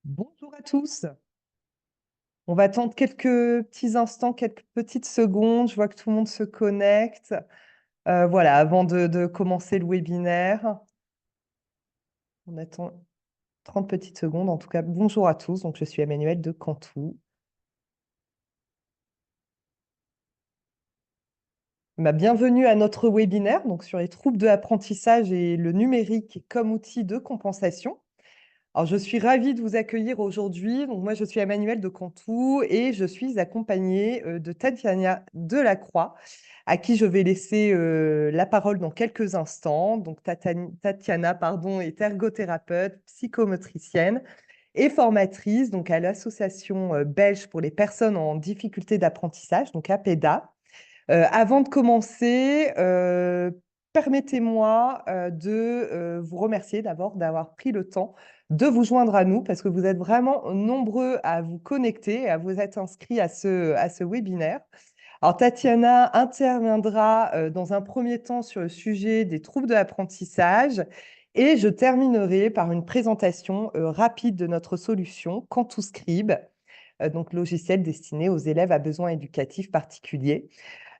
Bonjour à tous. On va attendre quelques petits instants, quelques petites secondes. Je vois que tout le monde se connecte. Voilà, avant de commencer le webinaire, on attend 30 petites secondes. En tout cas, bonjour à tous. Donc, je suis Emmanuelle de Cantou. Bienvenue à notre webinaire donc, sur les troubles de l'apprentissage et le numérique comme outil de compensation. Alors, je suis ravie de vous accueillir aujourd'hui. Donc, moi, je suis Emmanuelle de Cantou et je suis accompagnée de Tatiana Delacroix, à qui je vais laisser la parole dans quelques instants. Donc, Tatiana, pardon, est ergothérapeute, psychomotricienne et formatrice donc, à l'association belge pour les personnes en difficulté d'apprentissage, donc APEDA. Avant de commencer, permettez-moi de vous remercier d'abord d'avoir pris le temps de vous joindre à nous parce que vous êtes vraiment nombreux à vous connecter et à vous être inscrits à ce webinaire. Alors, Tatiana interviendra dans un premier temps sur le sujet des troubles de l'apprentissage et je terminerai par une présentation rapide de notre solution Cantouscribe, donc logiciel destiné aux élèves à besoins éducatifs particuliers.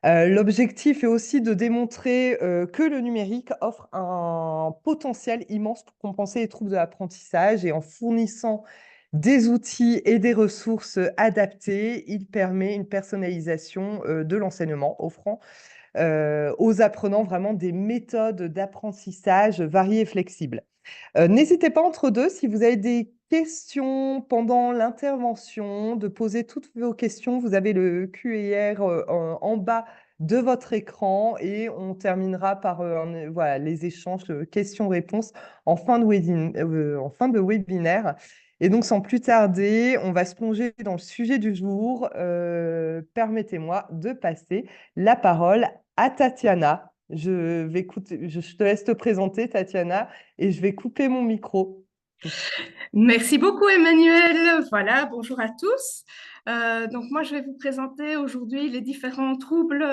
L'objectif est aussi de démontrer que le numérique offre un potentiel immense pour compenser les troubles de l'apprentissage et en fournissant des outils et des ressources adaptées, il permet une personnalisation de l'enseignement, offrant aux apprenants vraiment des méthodes d'apprentissage variées et flexibles. N'hésitez pas entre deux, si vous avez des questions pendant l'intervention, de poser toutes vos questions. Vous avez le Q&A en bas de votre écran et on terminera par voilà, les échanges questions-réponses en fin de webinaire. Et donc, sans plus tarder, on va se plonger dans le sujet du jour. Permettez-moi de passer la parole à Tatiana. Je te laisse te présenter, Tatiana, et je vais couper mon micro. Merci beaucoup, Emmanuel. Voilà, bonjour à tous. Donc, moi, je vais vous présenter aujourd'hui les différents troubles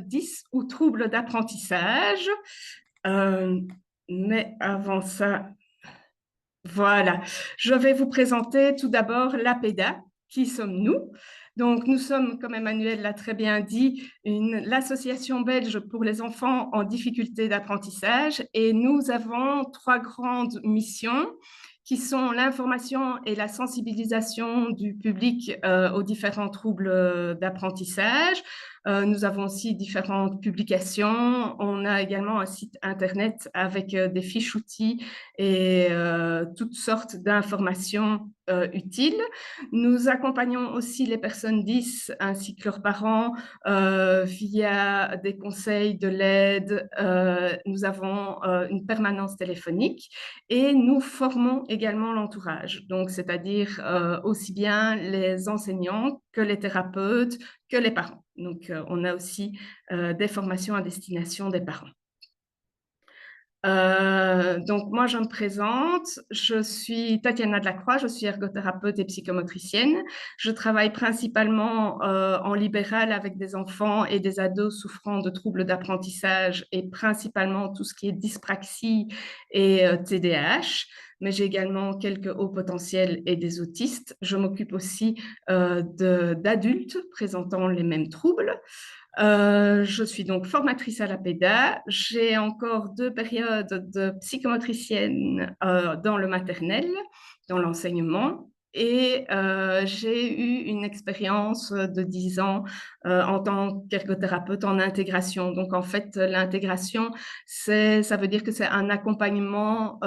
10 ou troubles d'apprentissage. Euh, mais avant ça, voilà, je vais vous présenter tout d'abord l'APEDA. Qui sommes-nous? Donc, nous sommes, comme Emmanuel l'a très bien dit, l'association belge pour les enfants en difficulté d'apprentissage et nous avons trois grandes missions qui sont l'information et la sensibilisation du public aux différents troubles d'apprentissage. Nous avons aussi différentes publications. On a également un site internet avec des fiches outils et toutes sortes d'informations utiles. Nous accompagnons aussi les personnes 10 ainsi que leurs parents via des conseils, de l'aide. Nous avons une permanence téléphonique et nous formons également l'entourage, donc c'est-à-dire aussi bien les enseignants que les thérapeutes, que les parents. Donc, on a aussi des formations à destination des parents. Donc, moi, je me présente. Je suis Tatiana Delacroix, je suis ergothérapeute et psychomotricienne. Je travaille principalement en libéral avec des enfants et des ados souffrant de troubles d'apprentissage et principalement tout ce qui est dyspraxie et TDAH. Mais j'ai également quelques hauts potentiels et des autistes. Je m'occupe aussi d'adultes présentant les mêmes troubles. Je suis donc formatrice à la PEDA. J'ai encore 2 périodes de psychomotricienne dans le maternel, dans l'enseignement. Et j'ai eu une expérience de 10 ans en tant qu'ergothérapeute en intégration. Donc, en fait, l'intégration, ça veut dire que c'est un accompagnement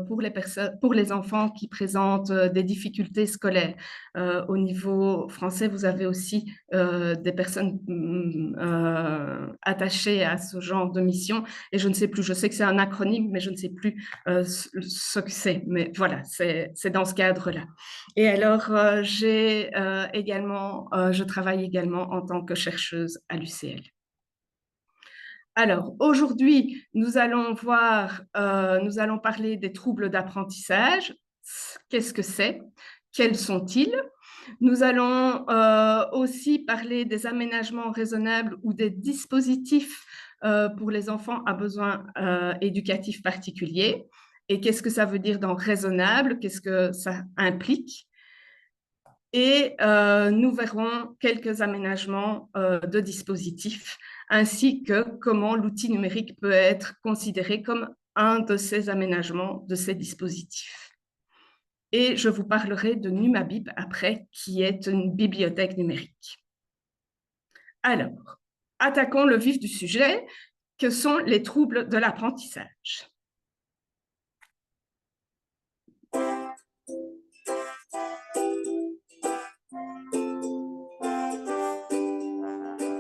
pour les personnes, pour les enfants qui présentent des difficultés scolaires. Au niveau français, vous avez aussi des personnes attachées à ce genre de mission. Et je ne sais plus, je sais que c'est un acronyme, mais je ne sais plus ce que c'est. Mais voilà, c'est dans ce cadre-là. Et alors, je travaille également en tant que chercheuse à l'UCL. Alors, aujourd'hui, nous allons parler des troubles d'apprentissage. Qu'est-ce que c'est? Quels sont-ils? Nous allons aussi parler des aménagements raisonnables ou des dispositifs pour les enfants à besoins éducatifs particuliers. Et qu'est-ce que ça veut dire dans raisonnable? Qu'est-ce que ça implique? et nous verrons quelques aménagements de dispositifs ainsi que comment l'outil numérique peut être considéré comme un de ces aménagements de ces dispositifs. Et je vous parlerai de Numabib après, qui est une bibliothèque numérique. Alors, attaquons le vif du sujet, que sont les troubles de l'apprentissage.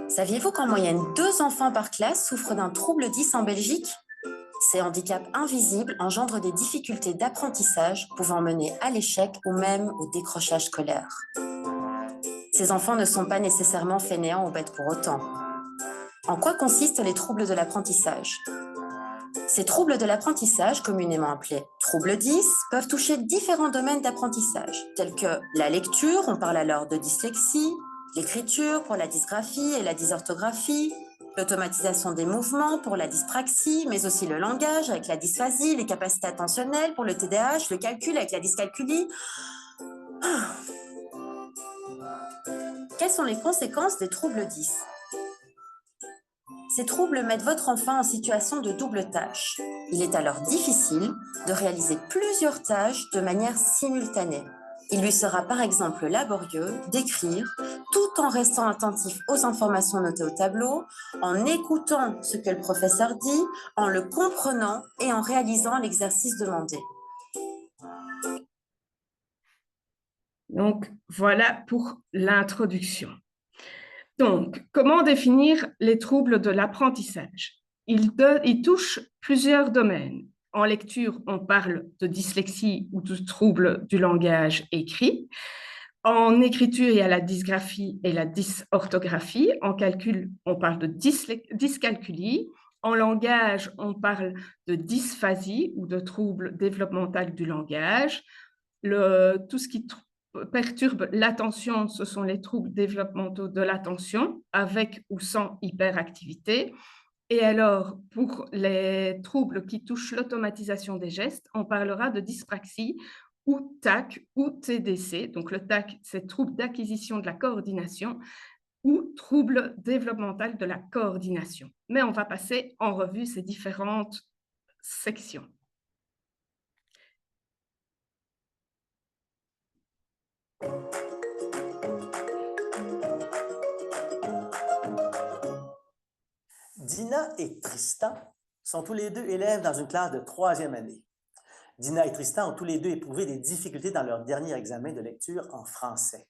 Saviez-vous qu'en moyenne, 2 enfants par classe souffrent d'un trouble 10 en Belgique? Ces handicaps invisibles engendrent des difficultés d'apprentissage pouvant mener à l'échec ou même au décrochage scolaire. Ces enfants ne sont pas nécessairement fainéants ou bêtes pour autant. En quoi consistent les troubles de l'apprentissage? Ces troubles de l'apprentissage, communément appelés troubles 10, peuvent toucher différents domaines d'apprentissage, tels que la lecture, on parle alors de dyslexie, l'écriture pour la dysgraphie et la dysorthographie, l'automatisation des mouvements pour la dyspraxie, mais aussi le langage avec la dysphasie, les capacités attentionnelles pour le TDAH, le calcul avec la dyscalculie. Quelles sont les conséquences des troubles 10? Ces troubles mettent votre enfant en situation de double tâche. Il est alors difficile de réaliser plusieurs tâches de manière simultanée. Il lui sera par exemple laborieux d'écrire tout en restant attentif aux informations notées au tableau, en écoutant ce que le professeur dit, en le comprenant et en réalisant l'exercice demandé. Donc, voilà pour l'introduction. Donc, comment définir les troubles de l'apprentissage? Ils touchent plusieurs domaines. En lecture, on parle de dyslexie ou de troubles du langage écrit. En écriture, il y a la dysgraphie et la dysorthographie. En calcul, on parle de dyscalculie. En langage, on parle de dysphasie ou de troubles développementaux du langage. Tout ce qui perturbe l'attention, ce sont les troubles développementaux de l'attention, avec ou sans hyperactivité. Et alors, pour les troubles qui touchent l'automatisation des gestes, on parlera de dyspraxie ou TAC ou TDC. Donc le TAC, c'est trouble d'acquisition de la coordination ou trouble développemental de la coordination. Mais on va passer en revue ces différentes sections. Dina et Tristan sont tous les deux élèves dans une classe de 3e année. Dina et Tristan ont tous les deux éprouvé des difficultés dans leur dernier examen de lecture en français.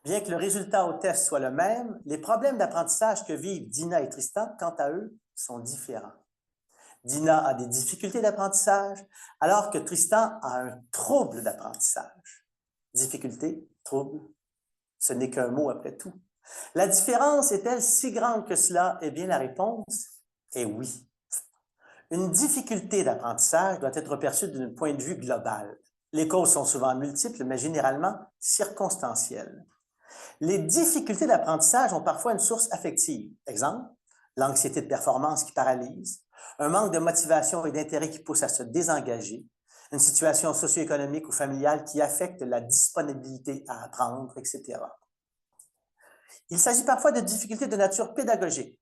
Bien que le résultat au test soit le même, les problèmes d'apprentissage que vivent Dina et Tristan, quant à eux, sont différents. Dina a des difficultés d'apprentissage, alors que Tristan a un trouble d'apprentissage. Difficulté, trouble, ce n'est qu'un mot après tout. La différence est-elle si grande que cela? Eh bien, la réponse est oui. Une difficulté d'apprentissage doit être perçue d'un point de vue global. Les causes sont souvent multiples, mais généralement circonstancielles. Les difficultés d'apprentissage ont parfois une source affective. Exemple, l'anxiété de performance qui paralyse, un manque de motivation et d'intérêt qui pousse à se désengager, une situation socio-économique ou familiale qui affecte la disponibilité à apprendre, etc. Il s'agit parfois de difficultés de nature pédagogique.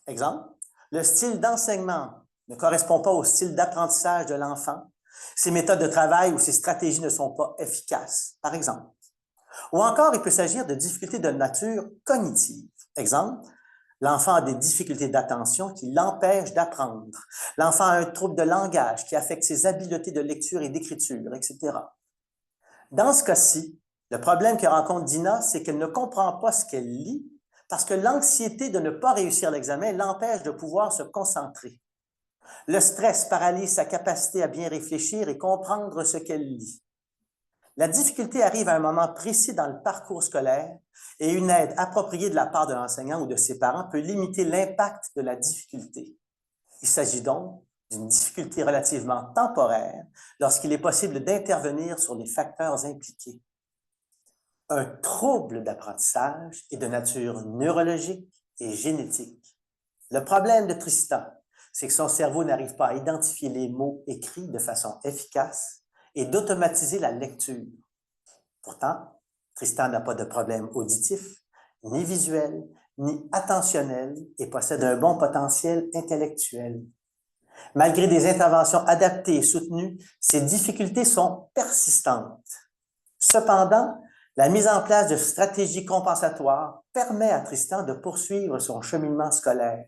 Exemple, le style d'enseignement ne correspond pas au style d'apprentissage de l'enfant, ses méthodes de travail ou ses stratégies ne sont pas efficaces, par exemple. Ou encore, il peut s'agir de difficultés de nature cognitive. Exemple, l'enfant a des difficultés d'attention qui l'empêchent d'apprendre. L'enfant a un trouble de langage qui affecte ses habiletés de lecture et d'écriture, etc. Dans ce cas-ci, le problème que rencontre Dina, c'est qu'elle ne comprend pas ce qu'elle lit parce que l'anxiété de ne pas réussir l'examen l'empêche de pouvoir se concentrer. Le stress paralyse sa capacité à bien réfléchir et comprendre ce qu'elle lit. La difficulté arrive à un moment précis dans le parcours scolaire et une aide appropriée de la part de l'enseignant ou de ses parents peut limiter l'impact de la difficulté. Il s'agit donc d'une difficulté relativement temporaire lorsqu'il est possible d'intervenir sur les facteurs impliqués. Un trouble d'apprentissage est de nature neurologique et génétique. Le problème de Tristan, c'est que son cerveau n'arrive pas à identifier les mots écrits de façon efficace et d'automatiser la lecture. Pourtant, Tristan n'a pas de problème auditif, ni visuel, ni attentionnel et possède un bon potentiel intellectuel. Malgré des interventions adaptées et soutenues, ces difficultés sont persistantes. Cependant, la mise en place de stratégies compensatoires permet à Tristan de poursuivre son cheminement scolaire.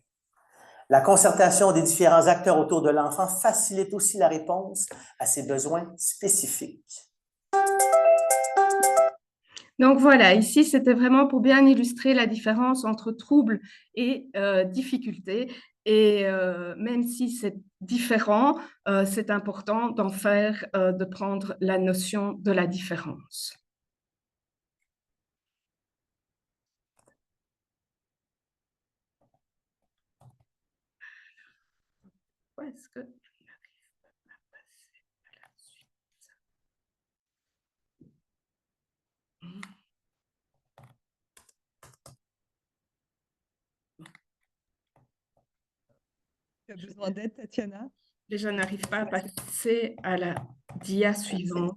La concertation des différents acteurs autour de l'enfant facilite aussi la réponse à ses besoins spécifiques. Donc voilà, ici, c'était vraiment pour bien illustrer la différence entre troubles et difficultés. Et même si c'est différent, c'est important de prendre la notion de la différence. Est-ce que je n'arrive pas à passer à la suite? Tu as besoin d'aide, Tatiana? Je n'arrive pas à passer à la dia suivante.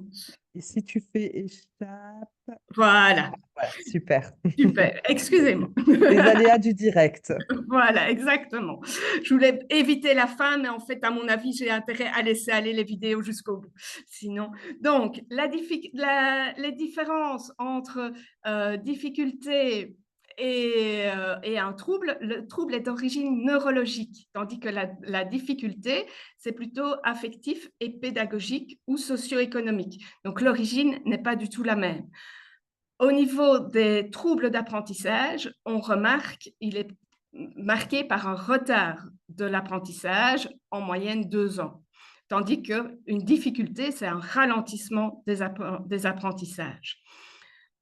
Et si tu fais échappe? Voilà. Ouais, super. Super, excusez-moi. Les aléas du direct. Voilà, exactement. Je voulais éviter la fin, mais en fait, à mon avis, j'ai intérêt à laisser aller les vidéos jusqu'au bout. Sinon, donc, les différences entre difficulté et un trouble, le trouble est d'origine neurologique, tandis que la difficulté, c'est plutôt affectif et pédagogique ou socio-économique. Donc, l'origine n'est pas du tout la même. Au niveau des troubles d'apprentissage, on remarque qu'il est marqué par un retard de l'apprentissage, en moyenne 2 ans. Tandis qu'une difficulté, c'est un ralentissement des apprentissages.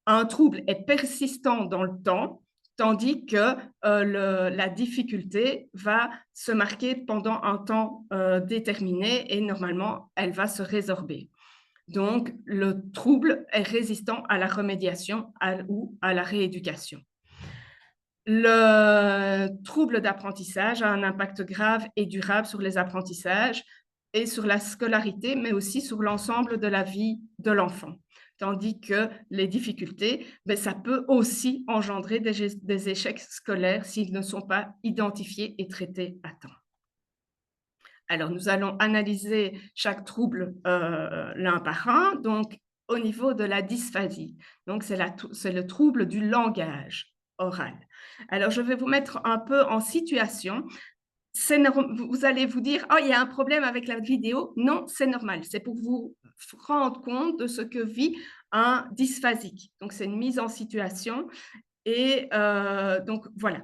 Un trouble est persistant dans le temps, tandis que la difficulté va se marquer pendant un temps déterminé et normalement, elle va se résorber. Donc, le trouble est résistant à la remédiation ou à la rééducation. Le trouble d'apprentissage a un impact grave et durable sur les apprentissages et sur la scolarité, mais aussi sur l'ensemble de la vie de l'enfant. Tandis que les difficultés, ça peut aussi engendrer des échecs scolaires s'ils ne sont pas identifiés et traités à temps. Alors, nous allons analyser chaque trouble l'un par un. Donc, au niveau de la dysphasie, donc c'est le trouble du langage oral. Alors, je vais vous mettre un peu en situation. Vous allez vous dire, oh, il y a un problème avec la vidéo. Non, c'est normal. C'est pour vous rendre compte de ce que vit un dysphasique. Donc, c'est une mise en situation. Et donc, voilà,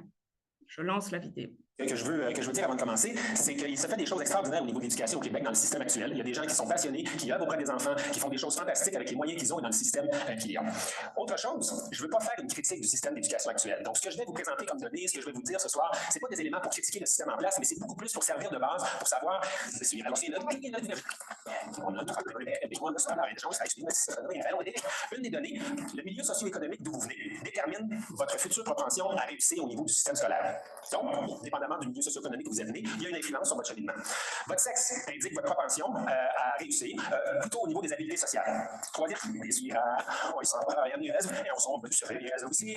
je lance la vidéo. Que je veux dire avant de commencer, c'est qu'il se fait des choses extraordinaires au niveau de l'éducation au Québec dans le système actuel. Il y a des gens qui sont passionnés, qui œuvrent auprès des enfants, qui font des choses fantastiques avec les moyens qu'ils ont et dans le système qu'il y a. Autre chose, je ne veux pas faire une critique du système d'éducation actuel. Donc, ce que je vais vous présenter comme données, ce que je vais vous dire ce soir, ce n'est pas des éléments pour critiquer le système en place, mais c'est beaucoup plus pour servir de base, pour savoir. Alors, c'est une des données, le milieu socio-économique d'où vous venez détermine votre future propension à réussir au niveau du système scolaire. Donc, dépendamment du milieu socio-économique où vous êtes né, il y a une influence sur votre cheminement. Votre sexe indique votre propension à réussir, plutôt au niveau des habiletés sociales. Troisième, on s'en va et on s'en va aussi,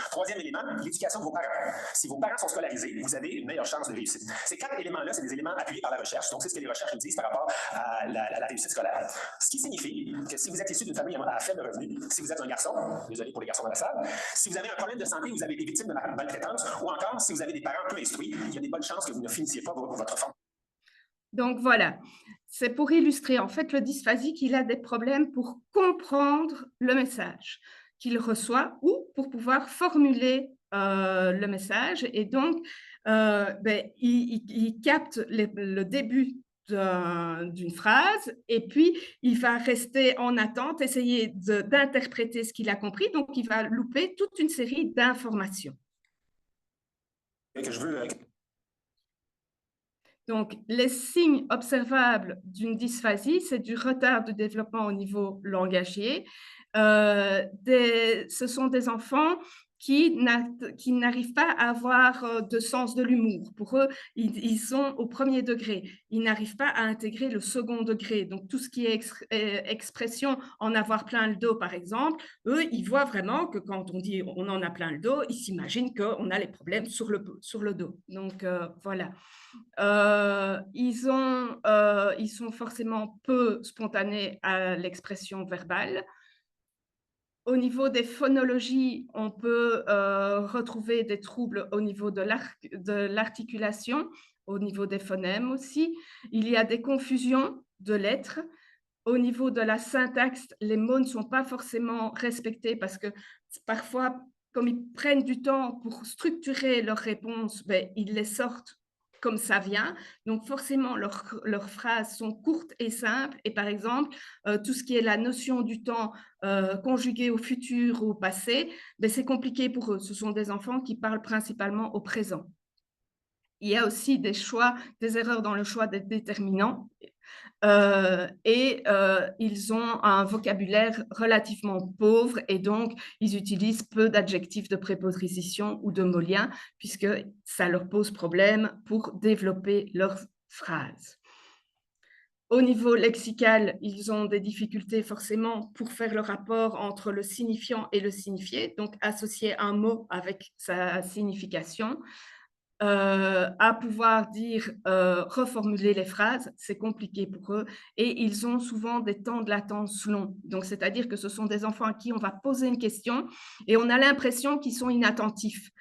Troisième élément, l'éducation de vos parents. Si vos parents sont scolarisés, vous avez une meilleure chance de réussir. Ces 4 éléments-là, c'est des éléments appuyés par la recherche. Donc, c'est ce que les recherches nous disent par rapport à la réussite scolaire. Ce qui signifie que si vous êtes issu d'une famille à faible revenu, si vous êtes un garçon, désolé pour les garçons dans la salle, si vous avez un problème de santé, vous avez été victime de maltraitance, ou encore, si vous avez des parents peu instruits, il y a des bonnes chances que vous ne finissiez pas votre formation. Donc voilà, c'est pour illustrer en fait le dysphasique, il a des problèmes pour comprendre le message qu'il reçoit ou pour pouvoir formuler le message. Et donc, il capte le début d'une phrase et puis il va rester en attente, essayer d'interpréter ce qu'il a compris. Donc, il va louper toute une série d'informations. Donc, les signes observables d'une dysphasie, c'est du retard de développement au niveau langagier. Ce sont des enfants qui n'arrivent pas à avoir de sens de l'humour. Pour eux, ils sont au premier degré. Ils n'arrivent pas à intégrer le second degré. Donc, tout ce qui est expression en avoir plein le dos, par exemple, eux, ils voient vraiment que quand on dit on en a plein le dos, ils s'imaginent qu'on a les problèmes sur le dos. Donc, voilà. Ils sont forcément peu spontanés à l'expression verbale. Au niveau des phonologies, on peut retrouver des troubles au niveau de l'articulation, au niveau des phonèmes aussi. Il y a des confusions de lettres. Au niveau de la syntaxe, les mots ne sont pas forcément respectés parce que parfois, comme ils prennent du temps pour structurer leurs réponses, ben, ils les sortent comme ça vient. Donc, forcément, leurs phrases sont courtes et simples. Et par exemple, tout ce qui est la notion du temps conjugué au futur ou au passé, ben, c'est compliqué pour eux. Ce sont des enfants qui parlent principalement au présent. Il y a aussi des erreurs dans le choix des déterminants. Ils ont un vocabulaire relativement pauvre et donc ils utilisent peu d'adjectifs de préposition ou de mots liens puisque ça leur pose problème pour développer leurs phrases. Au niveau lexical, ils ont des difficultés forcément pour faire le rapport entre le signifiant et le signifié, donc associer un mot avec sa signification. À pouvoir reformuler les phrases, c'est compliqué pour eux et ils ont souvent des temps de latence longs. Donc, c'est-à-dire que ce sont des enfants à qui on va poser une question et on a l'impression qu'ils sont inattentifs.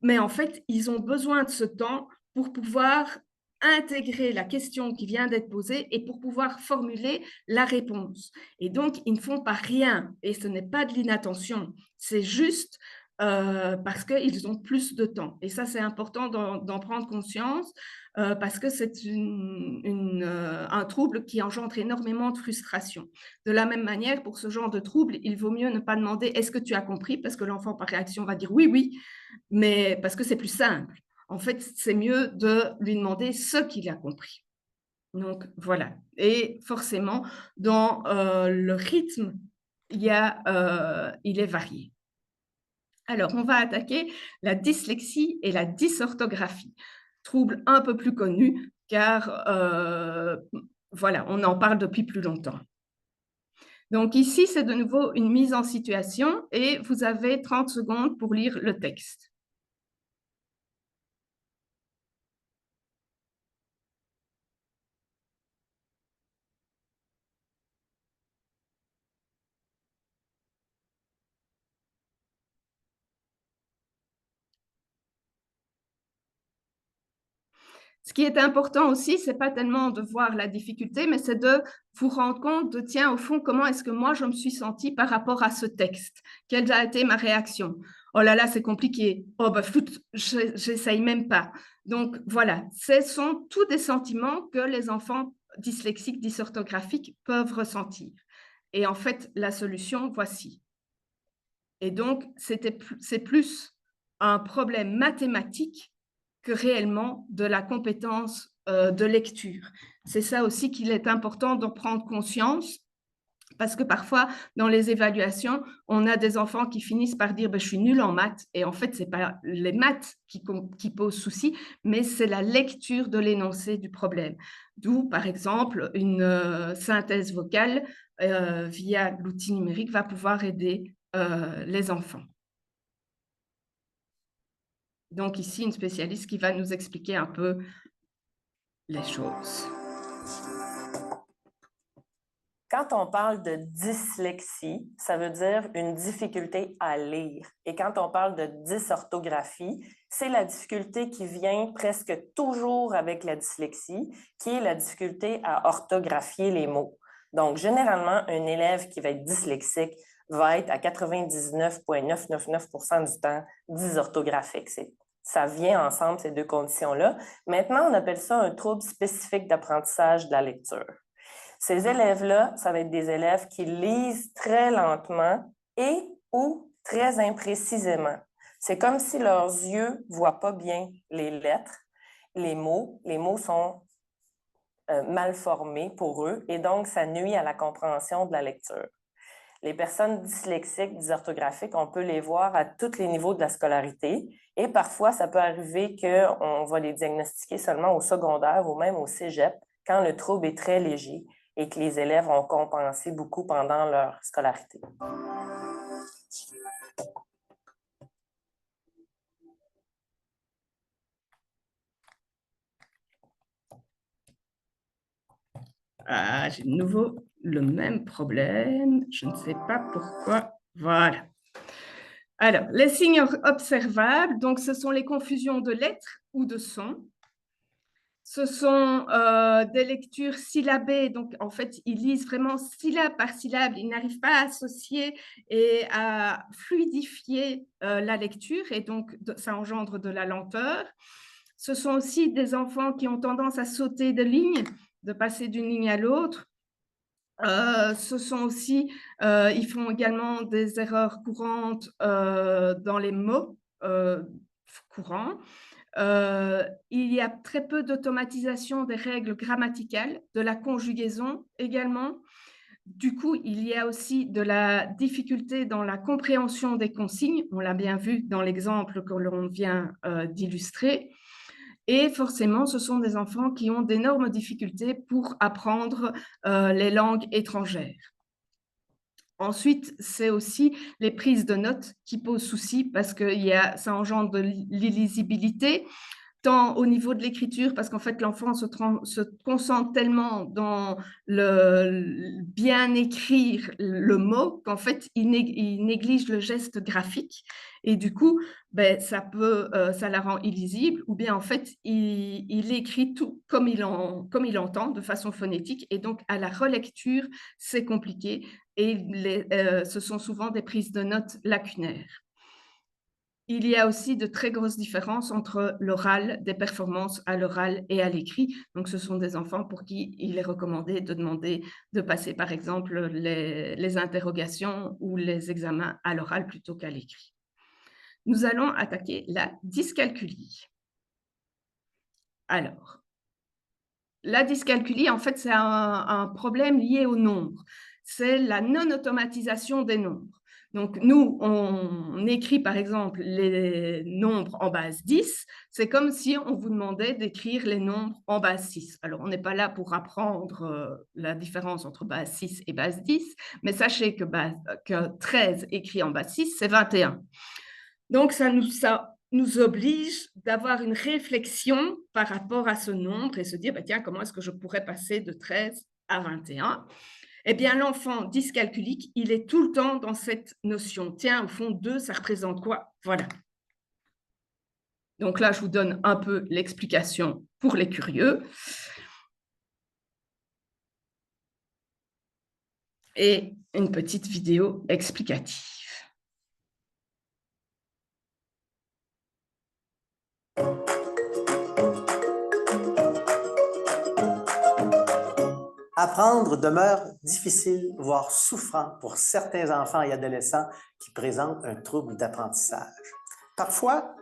Mais en fait, ils ont besoin de ce temps pour pouvoir intégrer la question qui vient d'être posée et pour pouvoir formuler la réponse. Et donc, ils ne font pas rien et ce n'est pas de l'inattention, c'est juste parce qu'ils ont plus de temps. Et ça, c'est important d'en prendre conscience parce que c'est un trouble qui engendre énormément de frustration. De la même manière, pour ce genre de trouble, il vaut mieux ne pas demander « est-ce que tu as compris ?» parce que l'enfant, par réaction, va dire « oui, oui », mais parce que c'est plus simple. En fait, c'est mieux de lui demander ce qu'il a compris. Donc, voilà. Et forcément, dans le rythme, il est varié. Alors, on va attaquer la dyslexie et la dysorthographie, troubles un peu plus connus car voilà, on en parle depuis plus longtemps. Donc ici, c'est de nouveau une mise en situation et vous avez 30 secondes pour lire le texte. Ce qui est important aussi, c'est pas tellement de voir la difficulté, mais c'est de vous rendre compte de, tiens, au fond, comment est-ce que moi, je me suis sentie par rapport à ce texte? Quelle a été ma réaction? Oh là là, c'est compliqué. Oh, bah, j'essaye même pas. Donc, voilà, ce sont tous des sentiments que les enfants dyslexiques, dysorthographiques peuvent ressentir. Et en fait, la solution, voici. Et donc, c'est plus un problème mathématique que réellement de la compétence de lecture. C'est ça aussi qu'il est important d'en prendre conscience, parce que parfois, dans les évaluations, on a des enfants qui finissent par dire « je suis nul en maths », et en fait, ce n'est pas les maths qui posent souci, mais c'est la lecture de l'énoncé du problème. D'où, par exemple, une synthèse vocale via l'outil numérique va pouvoir aider les enfants. Donc ici, une spécialiste qui va nous expliquer un peu les choses. Quand on parle de dyslexie, ça veut dire une difficulté à lire. Et quand on parle de dysorthographie, c'est la difficulté qui vient presque toujours avec la dyslexie, qui est la difficulté à orthographier les mots. Donc, généralement, un élève qui va être dyslexique va être à 99,999% du temps dysorthographique. Ça vient ensemble, ces deux conditions-là. Maintenant, on appelle ça un trouble spécifique d'apprentissage de la lecture. Ces élèves-là, ça va être des élèves qui lisent très lentement et ou très imprécisément. C'est comme si leurs yeux ne voient pas bien les lettres, les mots. Les mots sont mal formés pour eux et donc ça nuit à la compréhension de la lecture. Les personnes dyslexiques, dysorthographiques, on peut les voir à tous les niveaux de la scolarité et parfois, ça peut arriver qu'on va les diagnostiquer seulement au secondaire ou même au cégep quand le trouble est très léger et que les élèves ont compensé beaucoup pendant leur scolarité. Ah, j'ai de nouveau le même problème. Je ne sais pas pourquoi. Voilà. Alors, les signes observables, donc ce sont les confusions de lettres ou de sons. Ce sont des lectures syllabées, donc en fait, ils lisent vraiment syllabe par syllabe, ils n'arrivent pas à associer et à fluidifier la lecture, et donc ça engendre de la lenteur. Ce sont aussi des enfants qui ont tendance à sauter de lignes, de passer d'une ligne à l'autre. Ce sont aussi, ils font également des erreurs courantes dans les mots courants. Il y a très peu d'automatisation des règles grammaticales, de la conjugaison également. Du coup, il y a aussi de la difficulté dans la compréhension des consignes. On l'a bien vu dans l'exemple que l'on vient d'illustrer. Et forcément, ce sont des enfants qui ont d'énormes difficultés pour apprendre les langues étrangères. Ensuite, c'est aussi les prises de notes qui posent souci parce que ça engendre de l'illisibilité, tant au niveau de l'écriture, parce qu'en fait, l'enfant se concentre tellement dans le bien écrire le mot qu'en fait, il néglige le geste graphique. Et du coup, ben, ça la rend illisible, ou bien en fait, il écrit tout comme il entend, de façon phonétique. Et donc, à la relecture, c'est compliqué. Et ce sont souvent des prises de notes lacunaires. Il y a aussi de très grosses différences entre l'oral, des performances à l'oral et à l'écrit. Donc, ce sont des enfants pour qui il est recommandé de demander de passer, par exemple, les interrogations ou les examens à l'oral plutôt qu'à l'écrit. Nous allons attaquer la dyscalculie. Alors, la dyscalculie, en fait, c'est un problème lié au nombre. C'est la non-automatisation des nombres. Donc, nous, on écrit, par exemple, les nombres en base 10. C'est comme si on vous demandait d'écrire les nombres en base 6. Alors, on n'est pas là pour apprendre la différence entre base 6 et base 10, mais sachez que 13 écrit en base 6, c'est 21. Donc, ça nous oblige d'avoir une réflexion par rapport à ce nombre et se dire, bah, tiens, comment est-ce que je pourrais passer de 13 à 21 ? Eh bien, l'enfant dyscalculique, il est tout le temps dans cette notion. Tiens, au fond, 2, ça représente quoi ? Voilà. Donc là, je vous donne un peu l'explication pour les curieux. Et une petite vidéo explicative. Apprendre demeure difficile, voire souffrant pour certains enfants et adolescents qui présentent un trouble d'apprentissage. Parfois,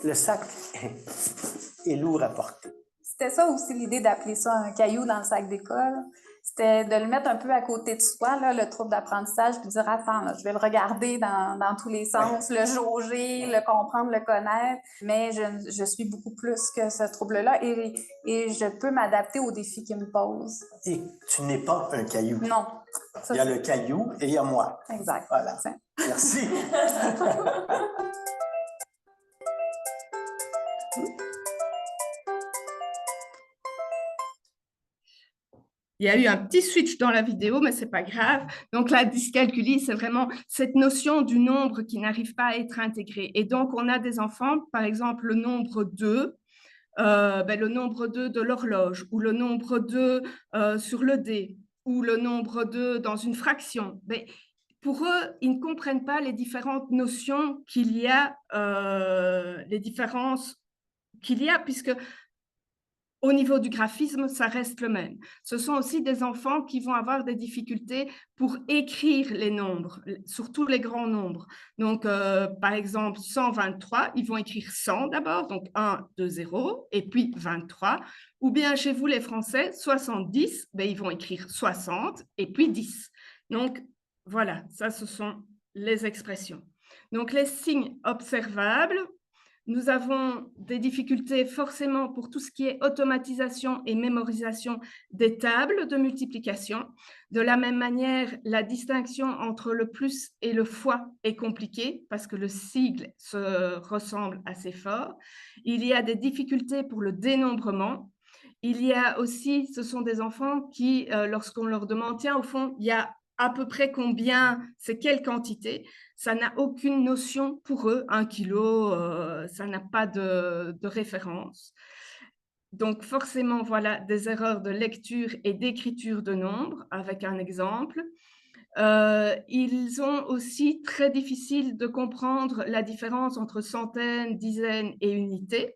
le sac est lourd à porter. C'était ça aussi l'idée d'appeler ça un caillou dans le sac d'école. C'était de le mettre un peu à côté de soi, là, le trouble d'apprentissage, puis dire, attends, là, je vais le regarder dans tous les sens, le jauger, le comprendre, le connaître, mais je suis beaucoup plus que ce trouble-là et je peux m'adapter aux défis qu'il me pose. Et tu n'es pas un caillou. Non. Ça, il y a le caillou et il y a moi. Exact. Voilà. Merci. Il y a eu un petit switch dans la vidéo, mais ce n'est pas grave. Donc, la dyscalculie, c'est vraiment cette notion du nombre qui n'arrive pas à être intégré. Et donc, on a des enfants, par exemple, le nombre 2, le nombre 2 de l'horloge, ou le nombre 2 sur le dé, ou le nombre 2 dans une fraction. Mais pour eux, ils ne comprennent pas les différentes notions qu'il y a, les différences qu'il y a, puisque au niveau du graphisme, ça reste le même. Ce sont aussi des enfants qui vont avoir des difficultés pour écrire les nombres, surtout les grands nombres. Donc, par exemple, 123, ils vont écrire 100 d'abord, donc 1, 2, 0, et puis 23. Ou bien chez vous, les Français, 70, ben, ils vont écrire 60 et puis 10. Donc, voilà, ça, ce sont les expressions. Donc, les signes observables, nous avons des difficultés forcément pour tout ce qui est automatisation et mémorisation des tables de multiplication. De la même manière, la distinction entre le plus et le fois est compliquée parce que le sigle se ressemble assez fort. Il y a des difficultés pour le dénombrement. Il y a aussi, ce sont des enfants qui, lorsqu'on leur demande, tiens, au fond, il y a à peu près combien, c'est quelle quantité, ça n'a aucune notion pour eux, 1 kilo, ça n'a pas de référence. Donc forcément, voilà, des erreurs de lecture et d'écriture de nombres, avec un exemple. Ils ont aussi très difficile de comprendre la différence entre centaines, dizaines et unités.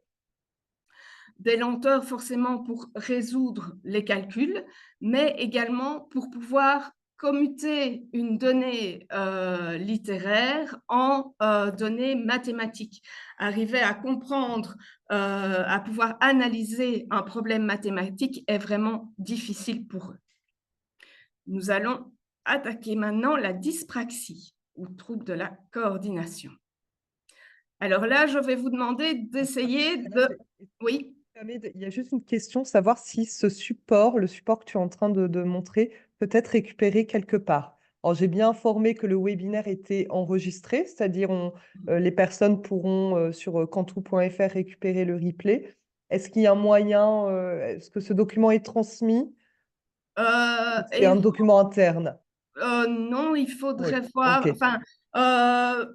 Des lenteurs forcément pour résoudre les calculs, mais également pour pouvoir commuter une donnée littéraire en données mathématiques. Arriver à comprendre, à pouvoir analyser un problème mathématique est vraiment difficile pour eux. Nous allons attaquer maintenant la dyspraxie, ou trouble de la coordination. Alors là, je vais vous demander d'essayer de... Oui. Il y a juste une question, savoir si ce support, le support que tu es en train de montrer, peut être récupéré quelque part. Alors, j'ai bien informé que le webinaire était enregistré, c'est-à-dire les personnes pourront sur cantou.fr récupérer le replay. Est-ce qu'il y a un moyen, est-ce que ce document est transmis? C'est un document interne. Non, il faudrait voir. Okay. Enfin,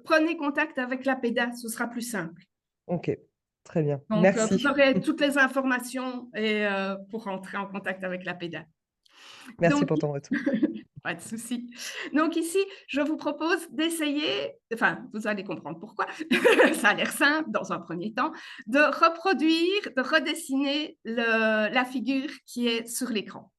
prenez contact avec la PEDA, ce sera plus simple. Ok, très bien. Donc, merci. vous aurez toutes les informations et, pour rentrer en contact avec la PEDA. Merci Donc, pour ton retour. pas de souci. Donc ici, je vous propose d'essayer, enfin, vous allez comprendre pourquoi, ça a l'air simple dans un premier temps, de reproduire, de redessiner la figure qui est sur l'écran.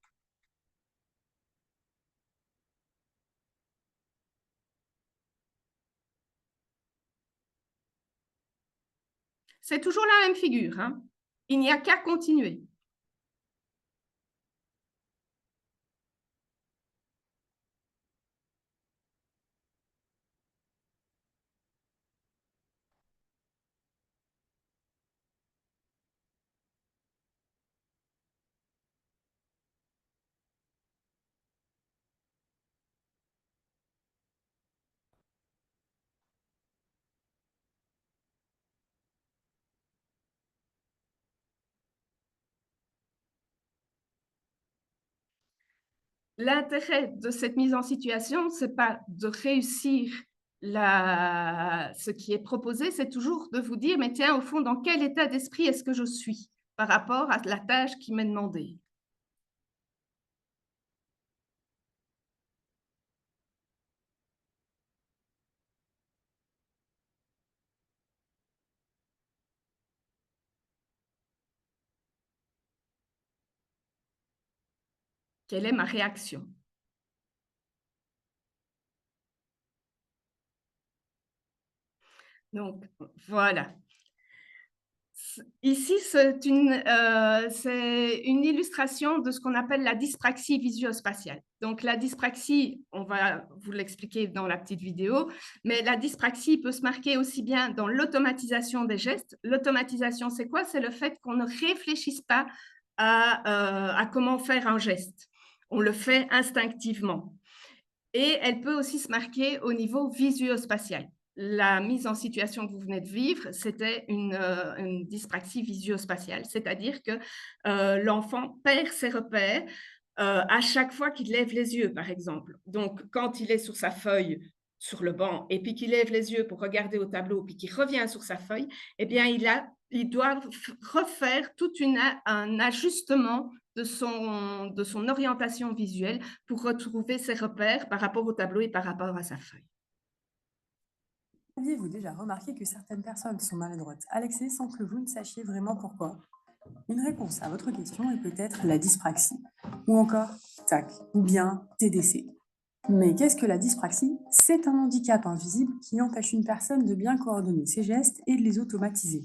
C'est toujours la même figure, hein. Il n'y a qu'à continuer. L'intérêt de cette mise en situation, ce n'est pas de réussir ce qui est proposé, c'est toujours de vous dire, mais tiens, au fond, dans quel état d'esprit est-ce que je suis par rapport à la tâche qui m'est demandée? Quelle est ma réaction? Donc, voilà. Ici, c'est une illustration de ce qu'on appelle la dyspraxie visuospatiale. Donc, la dyspraxie, on va vous l'expliquer dans la petite vidéo, mais la dyspraxie peut se marquer aussi bien dans l'automatisation des gestes. L'automatisation, c'est quoi? C'est le fait qu'on ne réfléchisse pas à comment faire un geste. On le fait instinctivement. Et elle peut aussi se marquer au niveau visuospatial. La mise en situation que vous venez de vivre, c'était une dyspraxie visuospatiale, c'est-à-dire que l'enfant perd ses repères à chaque fois qu'il lève les yeux, par exemple. Donc, quand il est sur sa feuille, sur le banc, et puis qu'il lève les yeux pour regarder au tableau, puis qu'il revient sur sa feuille, eh bien, il doit refaire tout un ajustement de son orientation visuelle pour retrouver ses repères par rapport au tableau et par rapport à sa feuille. Aviez-vous déjà remarqué que certaines personnes sont maladroites à l'excès sans que vous ne sachiez vraiment pourquoi? Une réponse à votre question est peut-être la dyspraxie, ou encore TAC, ou bien TDC. Mais qu'est-ce que la dyspraxie? C'est un handicap invisible qui empêche une personne de bien coordonner ses gestes et de les automatiser.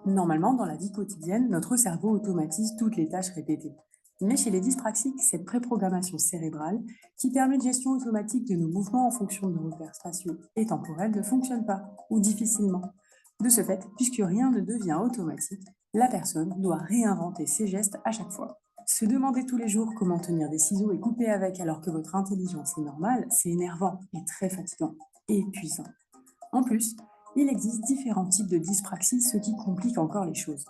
Normalement, dans la vie quotidienne, notre cerveau automatise toutes les tâches répétées. Mais chez les dyspraxiques, cette préprogrammation cérébrale, qui permet une gestion automatique de nos mouvements en fonction de nos repères spatiaux et temporels, ne fonctionne pas, ou difficilement. De ce fait, puisque rien ne devient automatique, la personne doit réinventer ses gestes à chaque fois. Se demander tous les jours comment tenir des ciseaux et couper avec alors que votre intelligence est normale, c'est énervant et très fatigant et épuisant. En plus, il existe différents types de dyspraxie, ce qui complique encore les choses.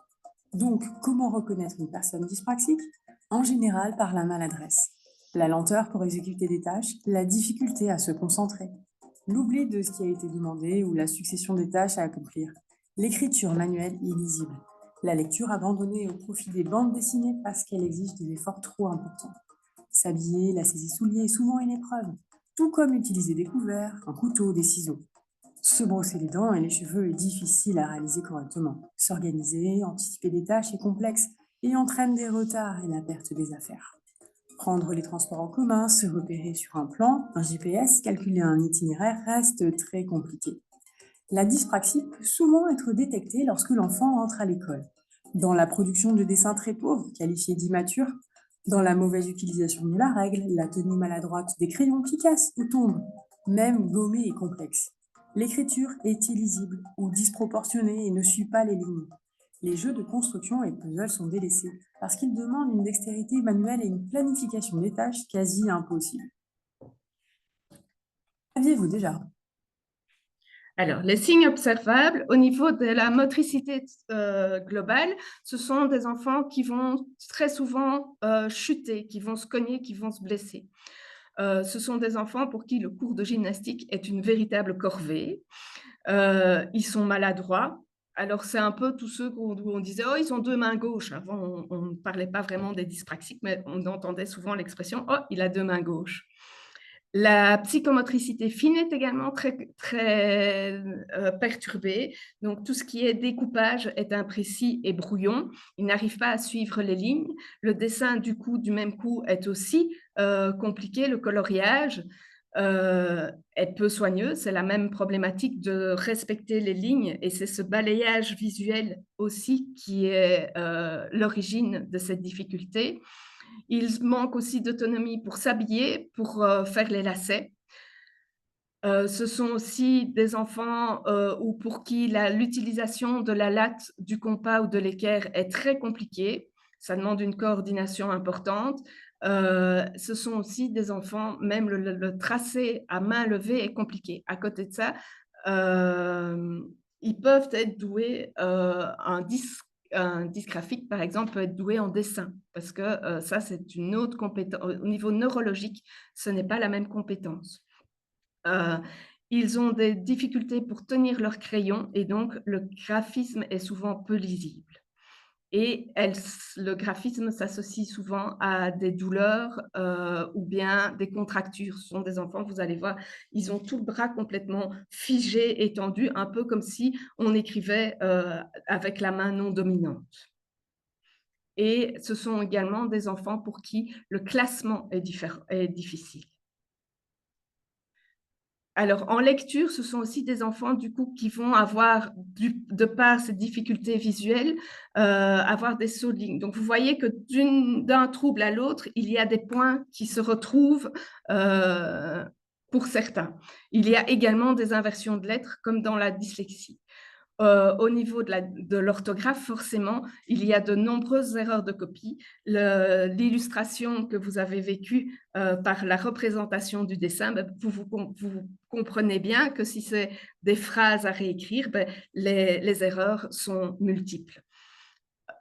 Donc, comment reconnaître une personne dyspraxique? En général, par la maladresse, la lenteur pour exécuter des tâches, la difficulté à se concentrer, l'oubli de ce qui a été demandé ou la succession des tâches à accomplir, l'écriture manuelle illisible, la lecture abandonnée au profit des bandes dessinées parce qu'elle exige des efforts trop importants. S'habiller, lasser ses souliers est souvent une épreuve, tout comme utiliser des couverts, un couteau, des ciseaux. Se brosser les dents et les cheveux est difficile à réaliser correctement. S'organiser, anticiper des tâches est complexe et entraîne des retards et la perte des affaires. Prendre les transports en commun, se repérer sur un plan, un GPS, calculer un itinéraire reste très compliqué. La dyspraxie peut souvent être détectée lorsque l'enfant entre à l'école, dans la production de dessins très pauvres, qualifiés d'immatures, dans la mauvaise utilisation de la règle, la tenue maladroite des crayons qui cassent ou tombent, même gommés et complexes. L'écriture est illisible ou disproportionnée et ne suit pas les lignes. Les jeux de construction et puzzles sont délaissés parce qu'ils demandent une dextérité manuelle et une planification des tâches quasi impossible. Saviez-vous déjà? Alors, les signes observables au niveau de la motricité globale, ce sont des enfants qui vont très souvent chuter, qui vont se cogner, qui vont se blesser. Ce sont des enfants pour qui le cours de gymnastique est une véritable corvée. Ils sont maladroits. Alors, c'est un peu tous ceux où on disait « Oh, ils ont deux mains gauches ». Avant, on ne parlait pas vraiment des dyspraxiques, mais on entendait souvent l'expression « Oh, il a deux mains gauches ». La psychomotricité fine est également très perturbée. Donc, tout ce qui est découpage est imprécis et brouillon. Il n'arrive pas à suivre les lignes. Le dessin du même coup est aussi compliqué. Le coloriage est peu soigneux. C'est la même problématique de respecter les lignes et c'est ce balayage visuel aussi qui est l'origine de cette difficulté. Il manque aussi d'autonomie pour s'habiller, pour faire les lacets. Ce sont aussi des enfants ou pour qui l'utilisation de la latte, du compas ou de l'équerre est très compliquée. Ça demande une coordination importante. Ce sont aussi des enfants, même le tracé à main levée est compliqué. À côté de ça, ils peuvent être doués, un dysgraphique, par exemple, peut être doué en dessin, parce que ça, c'est une autre compétence. Au niveau neurologique, ce n'est pas la même compétence. Ils ont des difficultés pour tenir leur crayon, et donc le graphisme est souvent peu lisible. Et le graphisme s'associe souvent à des douleurs ou bien des contractures. Ce sont des enfants, vous allez voir, ils ont tout le bras complètement figé, étendu, un peu comme si on écrivait avec la main non dominante. Et ce sont également des enfants pour qui le classement est difficile. Alors, en lecture, ce sont aussi des enfants, du coup, qui vont avoir, de par ces difficultés visuelles, avoir des sauts de ligne. Donc, vous voyez que d'un trouble à l'autre, il y a des points qui se retrouvent pour certains. Il y a également des inversions de lettres, comme dans la dyslexie. Au niveau de l'orthographe, forcément, il y a de nombreuses erreurs de copie. L'illustration que vous avez vécue par la représentation du dessin, vous comprenez bien que si c'est des phrases à réécrire, les erreurs sont multiples.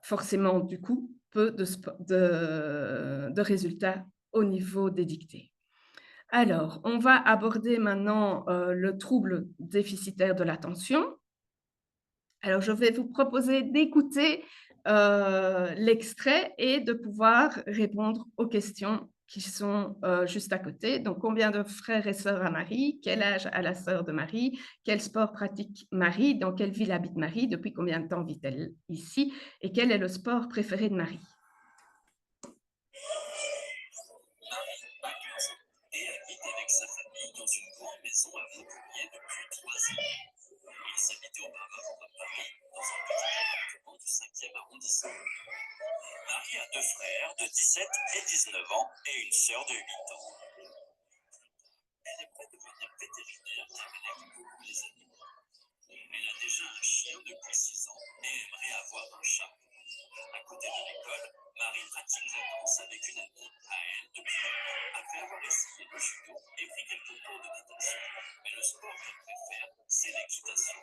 Forcément, du coup, peu de résultats au niveau des dictées. Alors, on va aborder maintenant le trouble déficitaire de l'attention. Alors, je vais vous proposer d'écouter l'extrait et de pouvoir répondre aux questions qui sont juste à côté. Donc, combien de frères et sœurs a Marie? Quel âge a la sœur de Marie? Quel sport pratique Marie? Dans quelle ville habite Marie? Depuis combien de temps vit-elle ici? Et quel est le sport préféré de Marie? Et habite avec sa famille dans une grande maison à Montpellier depuis 3 ans. Il s'habitait auparavant à Paris, dans un petit appartement du 5e arrondissement. Marie Marie a 2 frères de 17 et 19 ans et une sœur de 8 ans. Elle est prête à devenir vétérinaire car elle aime beaucoup les animaux. Elle a déjà un chien depuis 6 ans et aimerait avoir un chat. À côté de l'école, Marie pratique la danse avec une amie à elle depuis un an, après avoir essayé le judo et pris quelques cours de natation. Mais le sport qu'elle préfère, c'est l'équitation.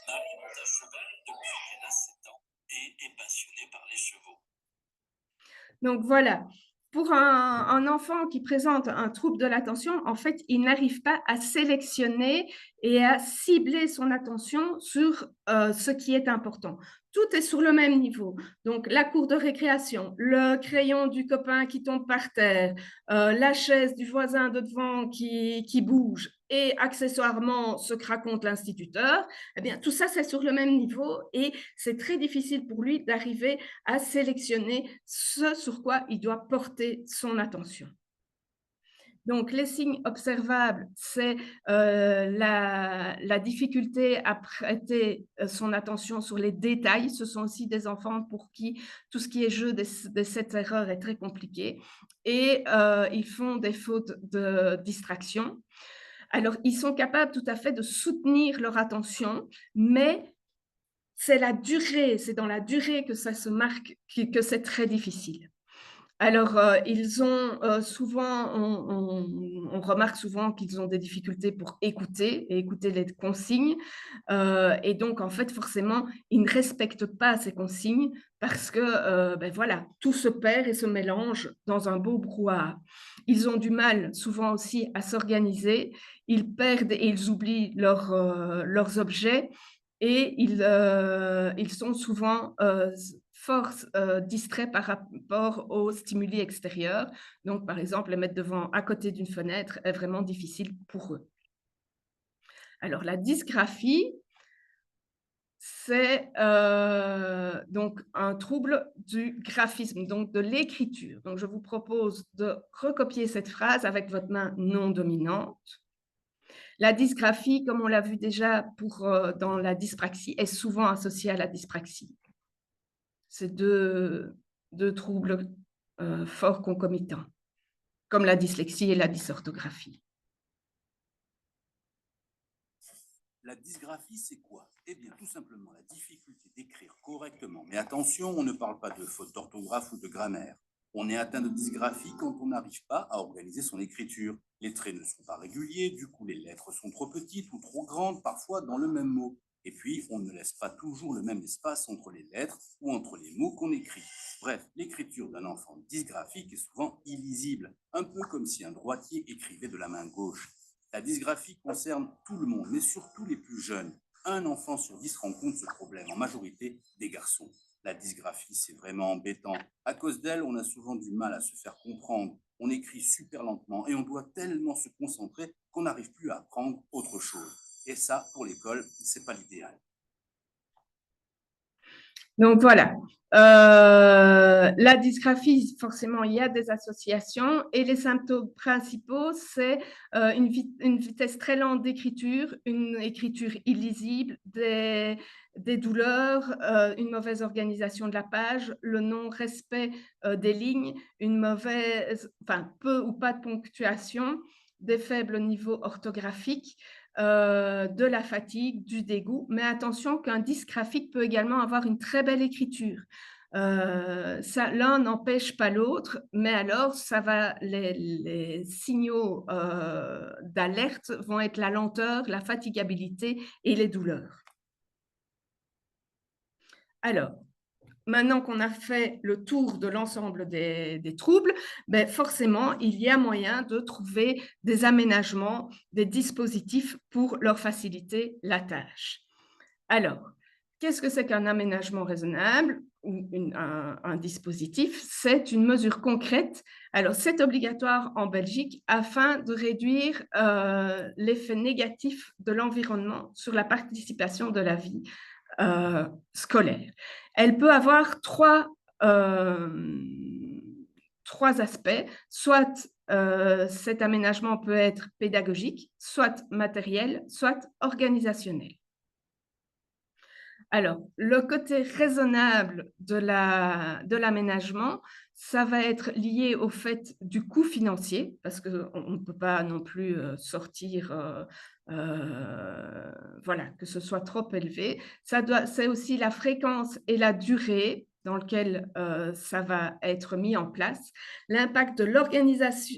Marie monte à cheval depuis qu'elle a 7 ans et est passionnée par les chevaux. Donc voilà, pour un enfant qui présente un trouble de l'attention, en fait, il n'arrive pas à sélectionner et à cibler son attention sur ce qui est important. Tout est sur le même niveau. Donc, la cour de récréation, le crayon du copain qui tombe par terre, la chaise du voisin de devant qui bouge et accessoirement ce que raconte l'instituteur, eh bien, tout ça, c'est sur le même niveau et c'est très difficile pour lui d'arriver à sélectionner ce sur quoi il doit porter son attention. Donc, les signes observables, c'est la difficulté à prêter son attention sur les détails. Ce sont aussi des enfants pour qui tout ce qui est jeu des 7 erreurs est très compliqué. Et ils font des fautes de distraction. Alors, ils sont capables tout à fait de soutenir leur attention, mais c'est dans la durée que ça se marque, que c'est très difficile. Alors, ils ont souvent, on remarque souvent qu'ils ont des difficultés pour écouter et écouter les consignes. Et donc, en fait, forcément, ils ne respectent pas ces consignes parce que, ben voilà, tout se perd et se mélange dans un beau brouhaha. Ils ont du mal souvent aussi à s'organiser. Ils perdent et ils oublient leurs objets et ils sont souvent fort distraits par rapport aux stimuli extérieurs. Donc, par exemple, les mettre devant à côté d'une fenêtre est vraiment difficile pour eux. Alors, la dysgraphie, c'est donc un trouble du graphisme, donc de l'écriture. Donc, je vous propose de recopier cette phrase avec votre main non dominante. La dysgraphie, comme on l'a vu déjà dans la dyspraxie, est souvent associée à la dyspraxie. C'est deux troubles fort concomitants, comme la dyslexie et la dysorthographie. La dysgraphie, c'est quoi? Eh bien, tout simplement la difficulté d'écrire correctement. Mais attention, on ne parle pas de faute d'orthographe ou de grammaire. On est atteint de dysgraphie quand on n'arrive pas à organiser son écriture. Les traits ne sont pas réguliers, du coup les lettres sont trop petites ou trop grandes, parfois dans le même mot. Et puis, on ne laisse pas toujours le même espace entre les lettres ou entre les mots qu'on écrit. Bref, l'écriture d'un enfant dysgraphique est souvent illisible, un peu comme si un droitier écrivait de la main gauche. La dysgraphie concerne tout le monde, mais surtout les plus jeunes. Un enfant sur 10 rencontre ce problème, en majorité des garçons. La dysgraphie, c'est vraiment embêtant. À cause d'elle, on a souvent du mal à se faire comprendre. On écrit super lentement et on doit tellement se concentrer qu'on n'arrive plus à apprendre autre chose. Et ça, pour l'école, c'est pas l'idéal. Donc voilà, la dysgraphie, forcément, il y a des associations et les symptômes principaux, c'est une vitesse très lente d'écriture, une écriture illisible, des douleurs, une mauvaise organisation de la page, le non-respect des lignes, peu ou pas de ponctuation, des faibles niveaux orthographiques, de la fatigue, du dégoût. Mais attention qu'un dysgraphique peut également avoir une très belle écriture. L'un n'empêche pas l'autre, mais alors les signaux d'alerte vont être la lenteur, la fatigabilité et les douleurs. Alors, maintenant qu'on a fait le tour de l'ensemble des troubles, ben forcément, il y a moyen de trouver des aménagements, des dispositifs pour leur faciliter la tâche. Alors, qu'est-ce que c'est qu'un aménagement raisonnable ou un dispositif? C'est une mesure concrète. Alors, c'est obligatoire en Belgique afin de réduire l'effet négatif de l'environnement sur la participation de la vie scolaire. Elle peut avoir trois aspects. Soit cet aménagement peut être pédagogique, soit matériel, soit organisationnel. Alors, le côté raisonnable de l'aménagement, ça va être lié au fait du coût financier, parce qu'on ne peut pas non plus sortir, voilà, que ce soit trop élevé. C'est aussi la fréquence et la durée dans lequel ça va être mis en place, l'impact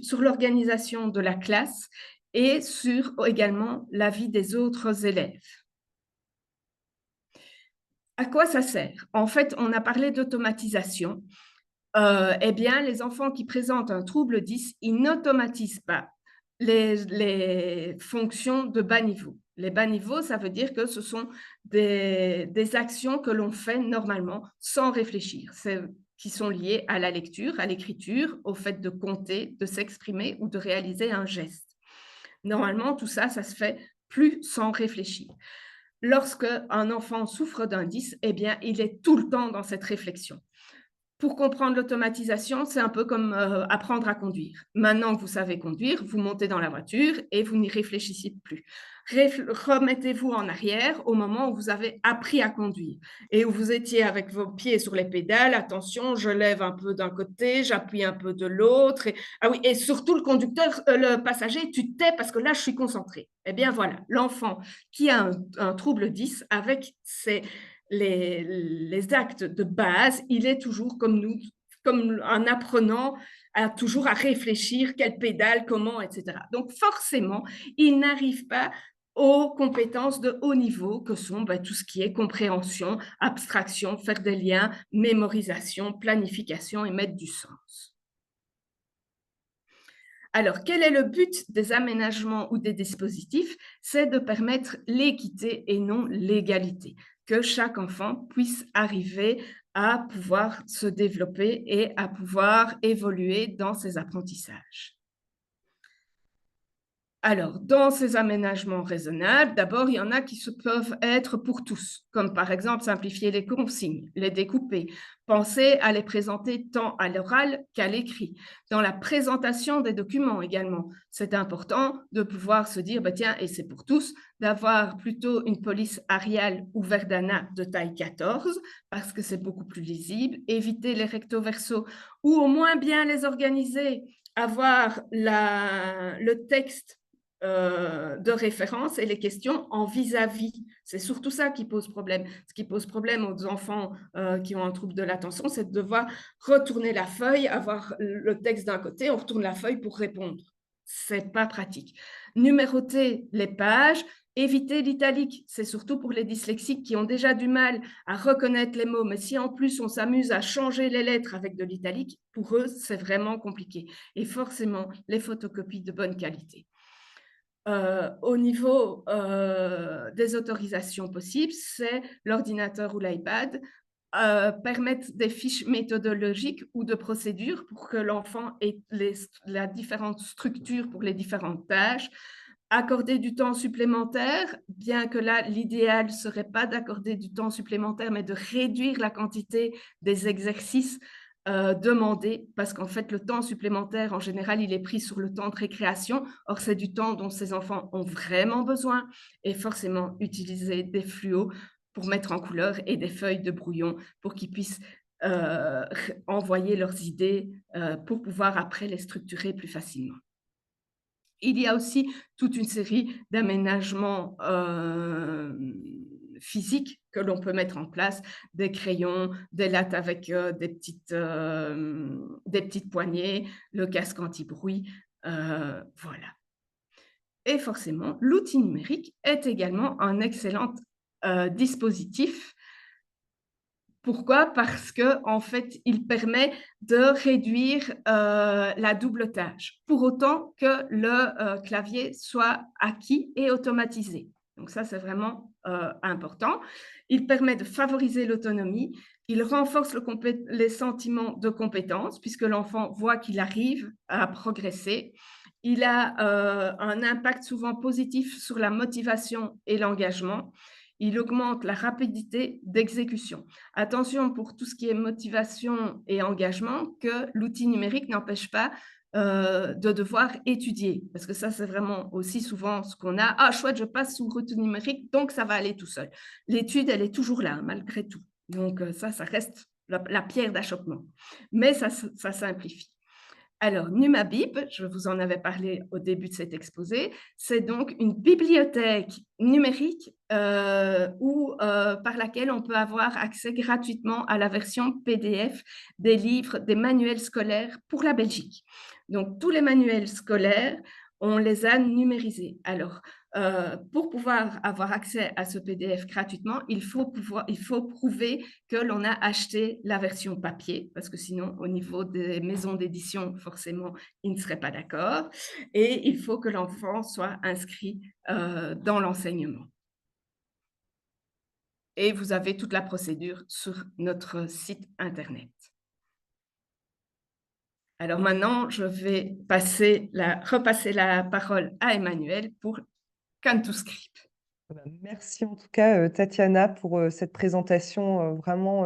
sur l'organisation de la classe et sur également la vie des autres élèves. À quoi ça sert? En fait, on a parlé d'automatisation. Eh bien, les enfants qui présentent un trouble 10, ils n'automatisent pas les fonctions de bas niveau. Les bas niveaux, ça veut dire que ce sont des actions que l'on fait normalement sans réfléchir, qui sont liées à la lecture, à l'écriture, au fait de compter, de s'exprimer ou de réaliser un geste. Normalement, tout ça, ça se fait plus sans réfléchir. Lorsque un enfant souffre d'un 10, eh bien, il est tout le temps dans cette réflexion. Pour comprendre l'automatisation, c'est un peu comme apprendre à conduire. Maintenant que vous savez conduire, vous montez dans la voiture et vous n'y réfléchissez plus. Remettez-vous en arrière au moment où vous avez appris à conduire et où vous étiez avec vos pieds sur les pédales. Attention, je lève un peu d'un côté, j'appuie un peu de l'autre. Ah oui, et surtout le passager, tu tais parce que là, je suis concentrée. Eh bien voilà, l'enfant qui a un trouble 10 avec les actes de base, il est toujours comme nous, comme un apprenant, toujours à réfléchir quelle pédale, comment, etc. Donc forcément, il n'arrive pas aux compétences de haut niveau que sont tout ce qui est compréhension, abstraction, faire des liens, mémorisation, planification et mettre du sens. Alors, quel est le but des aménagements ou des dispositifs? C'est de permettre l'équité et non l'égalité, que chaque enfant puisse arriver à pouvoir se développer et à pouvoir évoluer dans ses apprentissages. Alors, dans ces aménagements raisonnables, d'abord, il y en a qui peuvent être pour tous, comme par exemple simplifier les consignes, les découper, penser à les présenter tant à l'oral qu'à l'écrit. Dans la présentation des documents également, c'est important de pouvoir se dire, tiens, et c'est pour tous, d'avoir plutôt une police Arial ou Verdana de taille 14, parce que c'est beaucoup plus lisible, éviter les recto-verso, ou au moins bien les organiser, avoir le texte de référence et les questions en vis-à-vis. C'est surtout ça qui pose problème. Ce qui pose problème aux enfants qui ont un trouble de l'attention, c'est de devoir retourner la feuille, avoir le texte d'un côté, on retourne la feuille pour répondre. C'est pas pratique. Numéroter les pages, éviter l'italique. C'est surtout pour les dyslexiques qui ont déjà du mal à reconnaître les mots. Mais si en plus on s'amuse à changer les lettres avec de l'italique, pour eux, c'est vraiment compliqué. Et forcément, les photocopies de bonne qualité. Au niveau des autorisations possibles, c'est l'ordinateur ou l'iPad, permettre des fiches méthodologiques ou de procédures pour que l'enfant ait la différente structure pour les différentes tâches, accorder du temps supplémentaire, bien que là, l'idéal ne serait pas d'accorder du temps supplémentaire, mais de réduire la quantité des exercices demandés, parce qu'en fait, le temps supplémentaire, en général, il est pris sur le temps de récréation. Or, c'est du temps dont ces enfants ont vraiment besoin et forcément utiliser des fluos pour mettre en couleur et des feuilles de brouillon pour qu'ils puissent envoyer leurs idées pour pouvoir après les structurer plus facilement. Il y a aussi toute une série d'aménagements physiques que l'on peut mettre en place, des crayons, des lattes avec des petites poignées, le casque anti-bruit, voilà. Et forcément, l'outil numérique est également un excellent dispositif. Pourquoi? Parce qu'en fait, il permet de réduire la double tâche, pour autant que le clavier soit acquis et automatisé. Donc ça, c'est vraiment important. Il permet de favoriser l'autonomie. Il renforce les sentiments de compétence, puisque l'enfant voit qu'il arrive à progresser. Il a un impact souvent positif sur la motivation et l'engagement. Il augmente la rapidité d'exécution. Attention pour tout ce qui est motivation et engagement, que l'outil numérique n'empêche pas de devoir étudier. Parce que ça, c'est vraiment aussi souvent ce qu'on a. Ah, chouette, je passe sous route numérique, donc ça va aller tout seul. L'étude, elle est toujours là, malgré tout. Donc ça reste la pierre d'achoppement. Mais ça simplifie. Alors, Numabib, je vous en avais parlé au début de cet exposé, c'est donc une bibliothèque numérique par laquelle on peut avoir accès gratuitement à la version PDF des livres, des manuels scolaires pour la Belgique. Donc, tous les manuels scolaires, on les a numérisés. Alors, pour pouvoir avoir accès à ce PDF gratuitement, il faut prouver que l'on a acheté la version papier, parce que sinon, au niveau des maisons d'édition, forcément, ils ne seraient pas d'accord. Et il faut que l'enfant soit inscrit dans l'enseignement. Et vous avez toute la procédure sur notre site Internet. Alors maintenant, je vais repasser la parole à Emmanuel pour Can2Script. Merci en tout cas, Tatiana, pour cette présentation vraiment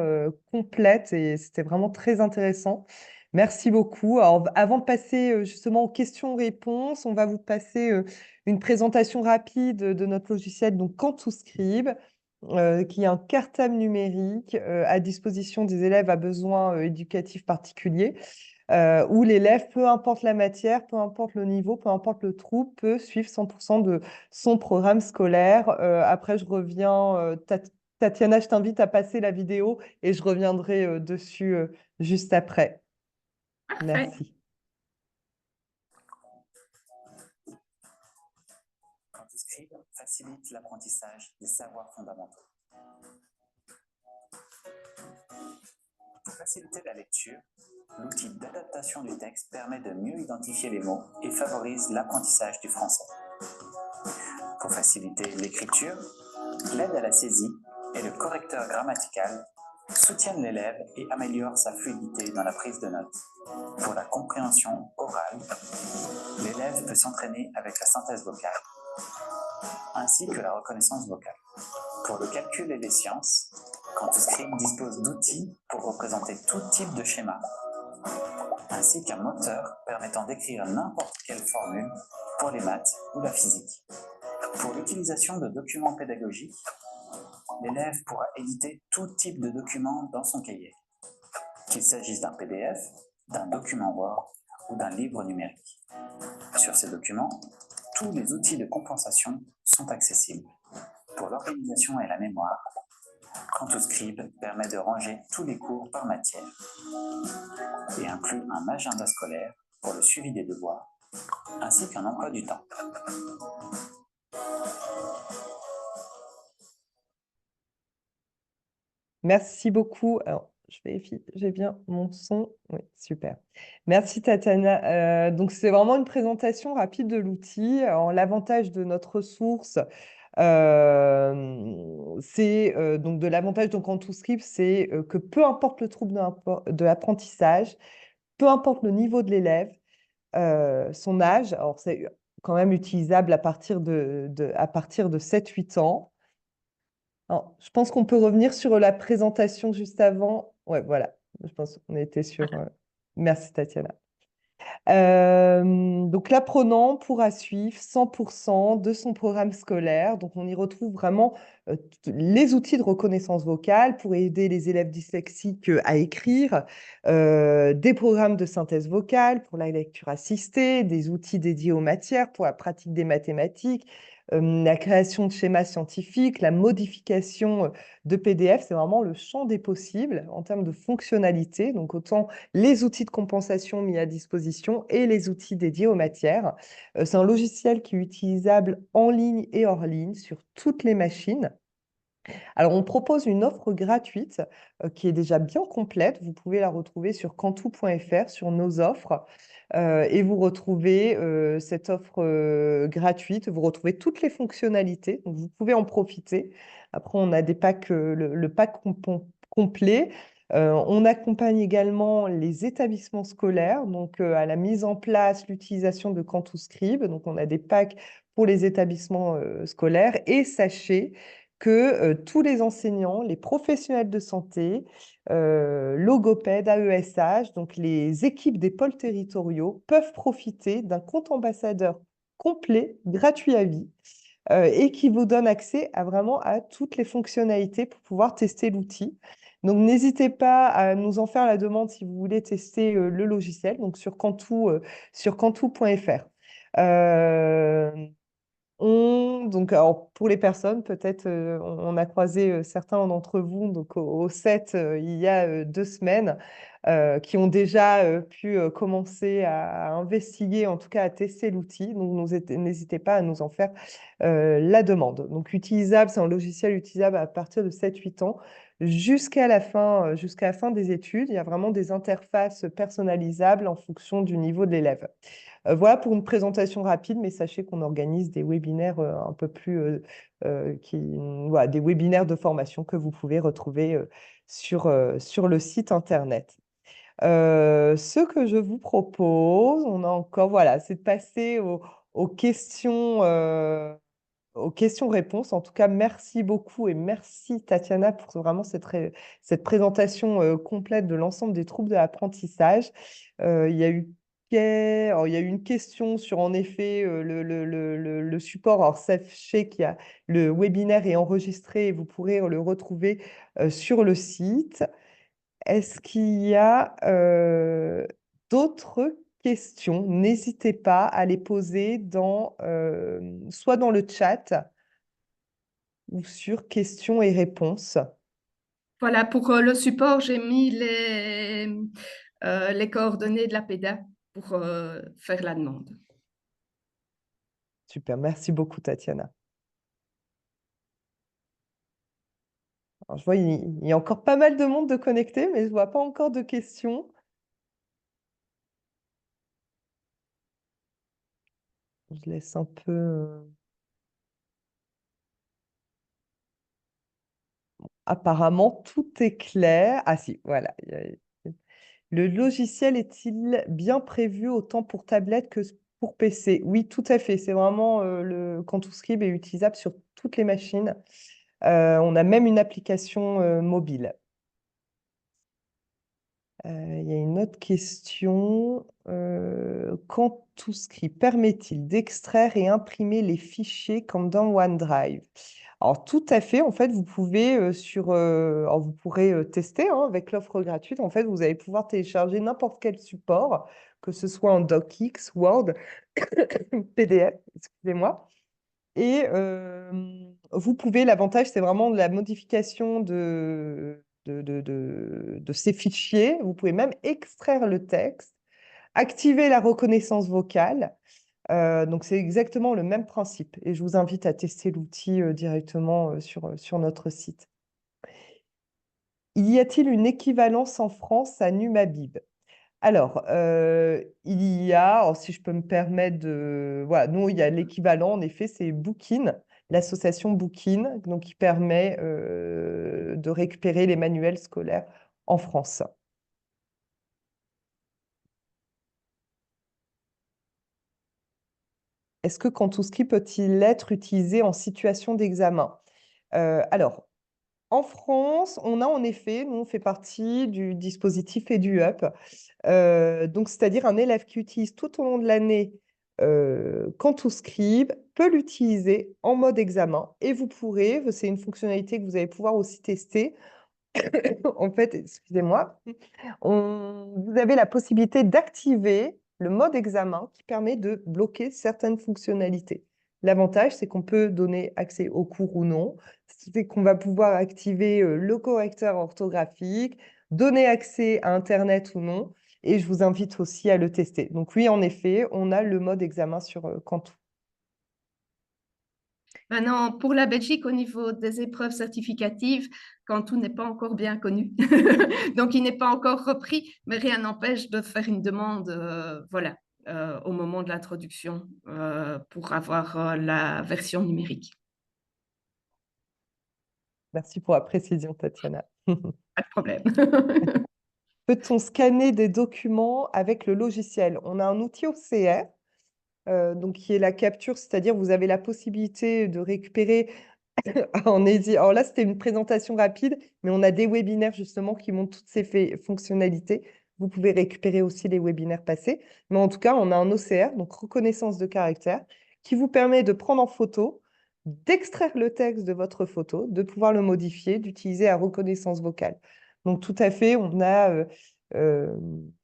complète et c'était vraiment très intéressant. Merci beaucoup. Alors, avant de passer justement aux questions-réponses, on va vous passer une présentation rapide de notre logiciel, donc Can2Scribe, qui est un cartable numérique à disposition des élèves à besoins éducatifs particuliers. Où l'élève, peu importe la matière, peu importe le niveau, peu importe le trouble, peut suivre 100% de son programme scolaire. Après, je reviens, Tatiana, je t'invite à passer la vidéo et je reviendrai dessus juste après. Parfait. Merci. Can2Scribe facilite l'apprentissage des savoirs fondamentaux. Pour faciliter la lecture, l'outil d'adaptation du texte permet de mieux identifier les mots et favorise l'apprentissage du français. Pour faciliter l'écriture, l'aide à la saisie et le correcteur grammatical soutiennent l'élève et améliorent sa fluidité dans la prise de notes. Pour la compréhension orale, l'élève peut s'entraîner avec la synthèse vocale, ainsi que la reconnaissance vocale. Pour le calcul et les sciences, Can2Scribe dispose d'outils pour représenter tout type de schéma, ainsi qu'un moteur permettant d'écrire n'importe quelle formule pour les maths ou la physique. Pour l'utilisation de documents pédagogiques, l'élève pourra éditer tout type de document dans son cahier, qu'il s'agisse d'un PDF, d'un document Word ou d'un livre numérique. Sur ces documents, tous les outils de compensation sont accessibles. Pour l'organisation et la mémoire, Can2Scribe permet de ranger tous les cours par matière et inclut un agenda scolaire pour le suivi des devoirs, ainsi qu'un emploi du temps. Merci beaucoup. Alors, je vérifie, j'ai bien mon son. Oui, super. Merci Tatiana. Donc, c'est vraiment une présentation rapide de l'outil. L'avantage de notre ressource, donc de l'avantage de Can2Scribe, c'est que peu importe le trouble de l'apprentissage, peu importe le niveau de l'élève, son âge, alors c'est quand même utilisable à partir de 7-8 ans. Alors, je pense qu'on peut revenir sur la présentation juste avant. Ouais, voilà. Je pense qu'on était sur. Merci, Tatiana. Donc, l'apprenant pourra suivre 100% de son programme scolaire. Donc, on y retrouve vraiment les outils de reconnaissance vocale pour aider les élèves dyslexiques à écrire, des programmes de synthèse vocale pour la lecture assistée, des outils dédiés aux matières pour la pratique des mathématiques, la création de schémas scientifiques, la modification de PDF. C'est vraiment le champ des possibles en termes de fonctionnalité. Donc, autant les outils de compensation mis à disposition et les outils dédiés aux matières. C'est un logiciel qui est utilisable en ligne et hors ligne sur toutes les machines. Alors, on propose une offre gratuite qui est déjà bien complète. Vous pouvez la retrouver sur cantou.fr, sur nos offres. Et vous retrouvez cette offre gratuite. Vous retrouvez toutes les fonctionnalités. Donc, vous pouvez en profiter. Après, on a des packs, le pack complet. On accompagne également les établissements scolaires, donc à la mise en place, l'utilisation de Can2Scribe. Donc, on a des packs pour les établissements scolaires. Et sachez que tous les enseignants, les professionnels de santé, logopèdes, AESH, donc les équipes des pôles territoriaux, peuvent profiter d'un compte ambassadeur complet, gratuit à vie, et qui vous donne accès vraiment à toutes les fonctionnalités pour pouvoir tester l'outil. Donc, n'hésitez pas à nous en faire la demande si vous voulez tester le logiciel, donc sur cantou.fr. Donc, alors, pour les personnes, peut-être on a croisé certains d'entre vous donc, au 7 il y a 2 semaines qui ont déjà pu commencer à investiguer, en tout cas à tester l'outil. Donc, n'hésitez pas à nous en faire la demande. Donc, utilisable, c'est un logiciel utilisable à partir de 7-8 ans jusqu'à la fin des études. Il y a vraiment des interfaces personnalisables en fonction du niveau de l'élève. Voilà pour une présentation rapide, mais sachez qu'on organise des webinaires un peu plus, voilà, des webinaires de formation que vous pouvez retrouver sur le site internet. Ce que je vous propose, on a encore, voilà, c'est de passer aux questions, aux questions-réponses. En tout cas, merci beaucoup et merci Tatiana pour vraiment cette présentation complète de l'ensemble des troubles de l'apprentissage. Il y a eu alors, il y a eu une question sur, en effet, le support. Alors, sachez qu'il y a le webinaire est enregistré et vous pourrez le retrouver sur le site. Est-ce qu'il y a d'autres questions? N'hésitez pas à les poser soit dans le chat ou sur questions et réponses. Voilà, pour le support, j'ai mis les coordonnées de la PEDA pour faire la demande. Super, merci beaucoup Tatiana. Alors, je vois il y a encore pas mal de monde de connecté, mais je ne vois pas encore de questions. Je laisse un peu... Apparemment, tout est clair. Ah si, voilà. Le logiciel est-il bien prévu autant pour tablette que pour PC? Oui, tout à fait. C'est vraiment le Cantuscribe est utilisable sur toutes les machines. On a même une application mobile. Il y a une autre question. Cantuscribe permet-il d'extraire et imprimer les fichiers comme dans OneDrive? Alors, tout à fait. En fait, vous pouvez alors vous pourrez tester hein, avec l'offre gratuite. En fait, vous allez pouvoir télécharger n'importe quel support, que ce soit en DocX, Word, PDF, excusez-moi. Et vous pouvez, l'avantage, c'est vraiment de la modification de ces fichiers. Vous pouvez même extraire le texte, activer la reconnaissance vocale. Donc, c'est exactement le même principe. Et je vous invite à tester l'outil directement sur notre site. Y a-t-il une équivalence en France à Numabib? Alors, il y a, alors, si je peux me permettre de... Voilà, nous, il y a l'équivalent, en effet, c'est Bookin, l'association Bookin, donc qui permet de récupérer les manuels scolaires en France. Est-ce que Cantuscribe peut-il être utilisé en situation d'examen? Alors, en France, on a en effet, nous, on fait partie du dispositif EduUp, donc c'est-à-dire un élève qui utilise tout au long de l'année Cantuscribe peut l'utiliser en mode examen et vous pourrez, c'est une fonctionnalité que vous allez pouvoir aussi tester. En fait, excusez-moi, vous avez la possibilité d'activer le mode examen qui permet de bloquer certaines fonctionnalités. L'avantage, c'est qu'on peut donner accès au cours ou non. C'est qu'on va pouvoir activer le correcteur orthographique, donner accès à Internet ou non. Et je vous invite aussi à le tester. Donc oui, en effet, on a le mode examen sur Cantou. Maintenant, pour la Belgique, au niveau des épreuves certificatives, Cantou n'est pas encore bien connu. Donc, il n'est pas encore repris, mais rien n'empêche de faire une demande voilà, au moment de l'introduction pour avoir la version numérique. Merci pour la précision, Tatiana. Pas de problème. Peut-on scanner des documents avec le logiciel? On a un outil OCR, donc qui est la capture, c'est-à-dire vous avez la possibilité de récupérer Alors là, c'était une présentation rapide, mais on a des webinaires justement qui montrent toutes ces fonctionnalités. Vous pouvez récupérer aussi les webinaires passés. Mais en tout cas, on a un OCR, donc reconnaissance de caractère, qui vous permet de prendre en photo, d'extraire le texte de votre photo, de pouvoir le modifier, d'utiliser la reconnaissance vocale. Donc tout à fait, on a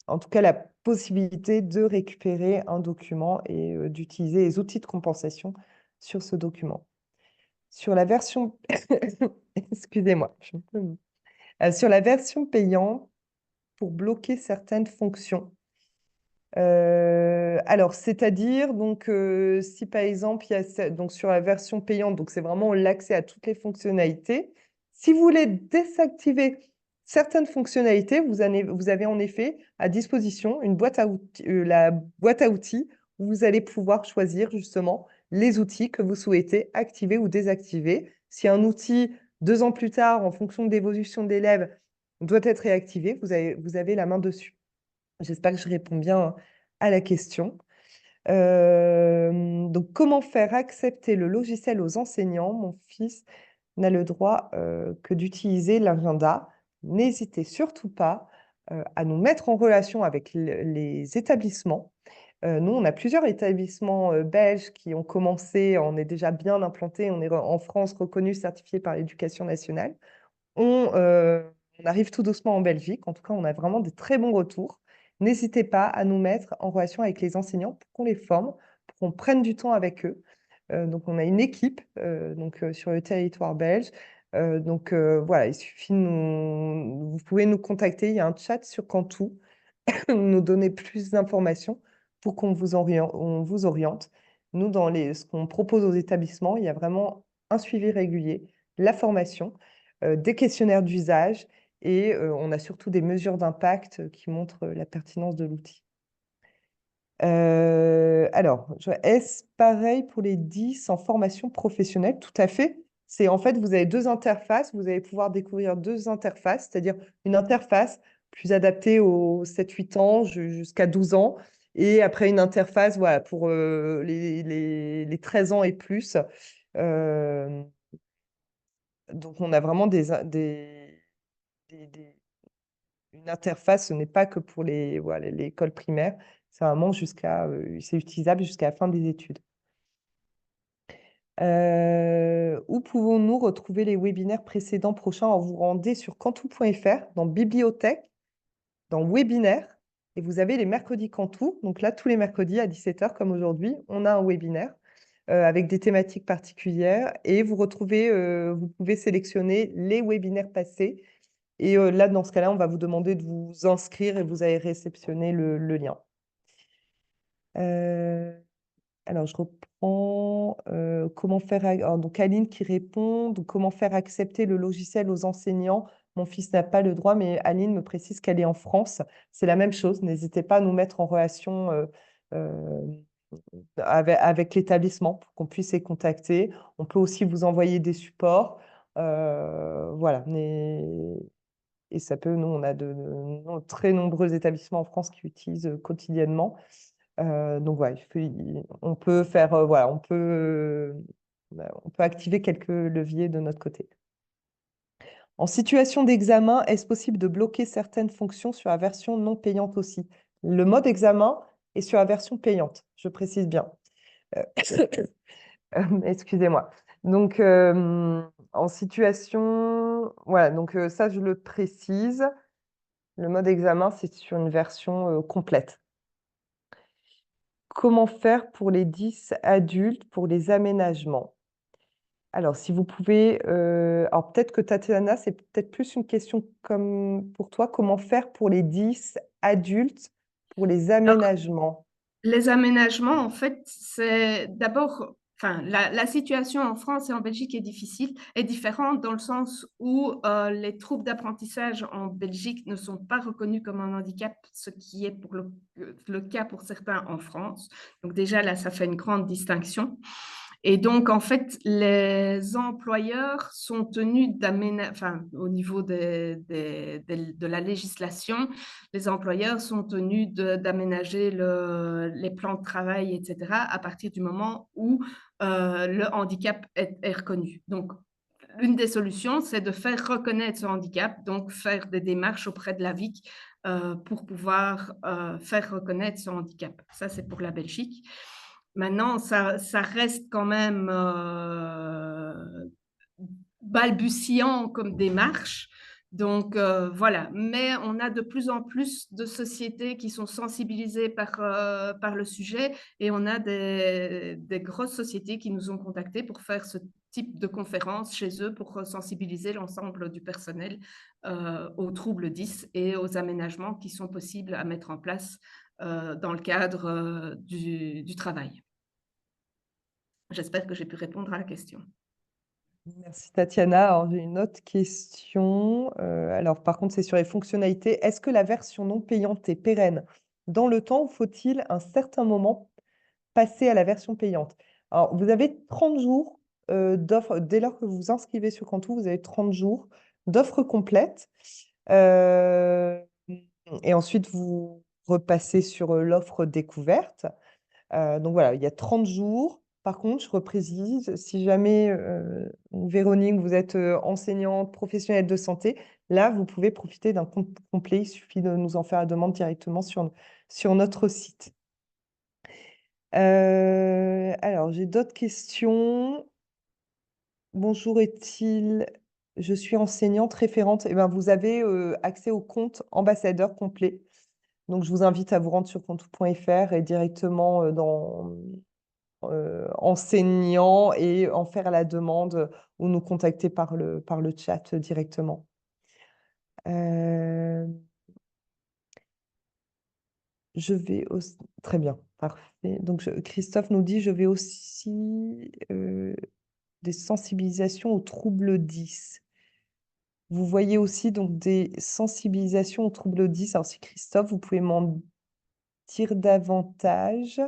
en tout cas la possibilité de récupérer un document et d'utiliser les outils de compensation sur ce document. Sur la version, excusez-moi, sur la version payante, pour bloquer certaines fonctions. Alors, c'est-à-dire, donc, si par exemple, il y a donc, sur la version payante, donc c'est vraiment l'accès à toutes les fonctionnalités. Si vous voulez désactiver certaines fonctionnalités, vous avez en effet à disposition une boîte à outils, la boîte à outils où vous allez pouvoir choisir justement les outils que vous souhaitez activer ou désactiver. Si un outil, 2 ans plus tard, en fonction de l'évolution de l'élève, doit être réactivé, vous avez la main dessus. J'espère que je réponds bien à la question. Donc, comment faire accepter le logiciel aux enseignants? Mon fils n'a le droit que d'utiliser l'agenda. N'hésitez surtout pas à nous mettre en relation avec les établissements. Nous, on a plusieurs établissements belges qui ont commencé, on est déjà bien implantés, on est en France reconnu, certifié par l'Éducation nationale. On arrive tout doucement en Belgique. En tout cas, on a vraiment de très bons retours. N'hésitez pas à nous mettre en relation avec les enseignants pour qu'on les forme, pour qu'on prenne du temps avec eux. Donc, on a une équipe sur le territoire belge. Voilà, il suffit vous pouvez nous contacter. Il y a un chat sur Cantou, nous donner plus d'informations pour qu'on vous oriente. Nous, dans ce qu'on propose aux établissements, il y a vraiment un suivi régulier, la formation, des questionnaires d'usage et on a surtout des mesures d'impact qui montrent la pertinence de l'outil. Alors, est-ce pareil pour les 10 en formation professionnelle? Tout à fait. C'est en fait, vous avez 2 interfaces, vous allez pouvoir découvrir 2 interfaces, c'est-à-dire une interface plus adaptée aux 7-8 ans jusqu'à 12 ans, et après une interface voilà, pour les 13 ans et plus. Donc, on a vraiment une interface, ce n'est pas que pour l'école primaire, c'est vraiment c'est utilisable jusqu'à la fin des études. Où pouvons-nous retrouver les webinaires précédents prochains? Alors, vous rendez sur cantou.fr, dans Bibliothèque, dans Webinaire, et vous avez les mercredis Cantou. Donc là, tous les mercredis à 17 h, comme aujourd'hui, on a un webinaire avec des thématiques particulières. Et vous pouvez sélectionner les webinaires passés. Et là, dans ce cas-là, on va vous demander de vous inscrire et vous allez réceptionner le lien. Alors, je reprends. Comment faire... Alors, donc, Aline qui répond. Donc, comment faire accepter le logiciel aux enseignants? Mon fils n'a pas le droit, mais Aline me précise qu'elle est en France. C'est la même chose. N'hésitez pas à nous mettre en relation avec l'établissement pour qu'on puisse les contacter. On peut aussi vous envoyer des supports. Voilà. Et ça peut, nous, on a de très nombreux établissements en France qui utilisent quotidiennement. Donc, voilà, on peut faire, voilà, on peut activer quelques leviers de notre côté. En situation d'examen, est-ce possible de bloquer certaines fonctions sur la version non payante aussi? Le mode examen est sur la version payante, je précise bien. Excusez-moi. Donc, en situation, voilà, donc ça, je le précise. Le mode examen, c'est sur une version complète. Comment faire pour les 10 adultes pour les aménagements? Alors, si vous pouvez, alors peut-être que Tatiana, c'est peut-être plus une question comme pour toi. Comment faire pour les 10 adultes pour les aménagements? Les aménagements, en fait, c'est d'abord, enfin, la situation en France et en Belgique est différente dans le sens où les troubles d'apprentissage en Belgique ne sont pas reconnus comme un handicap, ce qui est pour le cas pour certains en France. Donc déjà, là, ça fait une grande distinction. Et donc, en fait, les employeurs sont tenus d'aménager, enfin, au niveau de la législation, les employeurs sont tenus d'aménager les plans de travail, etc., à partir du moment où le handicap est reconnu. Donc, l'une des solutions, c'est de faire reconnaître ce handicap, donc faire des démarches auprès de la VIC pour pouvoir faire reconnaître ce handicap. Ça, c'est pour la Belgique. Maintenant, ça reste quand même balbutiant comme démarche. Donc voilà, mais on a de plus en plus de sociétés qui sont sensibilisées par le sujet et on a des grosses sociétés qui nous ont contactés pour faire ce type de conférence chez eux pour sensibiliser l'ensemble du personnel aux troubles 10 et aux aménagements qui sont possibles à mettre en place dans le cadre du travail. J'espère que j'ai pu répondre à la question. Merci Tatiana. Alors, j'ai une autre question. Alors, par contre, c'est sur les fonctionnalités. Est-ce que la version non payante est pérenne dans le temps ou faut-il un certain moment passer à la version payante? Alors, vous avez 30 jours d'offres. Dès lors que vous vous inscrivez sur Cantu, vous avez 30 jours d'offres complètes. Et ensuite, vous repassez sur l'offre découverte. Donc voilà, il y a 30 jours. Par contre, je reprécise, si jamais, Véronique, vous êtes enseignante, professionnelle de santé, là, vous pouvez profiter d'un compte complet. Il suffit de nous en faire la demande directement sur notre site. Alors, j'ai d'autres questions. Bonjour, je suis enseignante référente. Eh ben, vous avez accès au compte ambassadeur complet. Donc, je vous invite à vous rendre sur contou.fr et directement dans enseignant et en faire la demande ou nous contacter par le chat directement. Très bien, parfait. Donc, Christophe nous dit, je vais aussi des sensibilisations aux troubles 10. Vous voyez aussi donc des sensibilisations aux troubles 10. Alors, si Christophe, vous pouvez m'en dire davantage.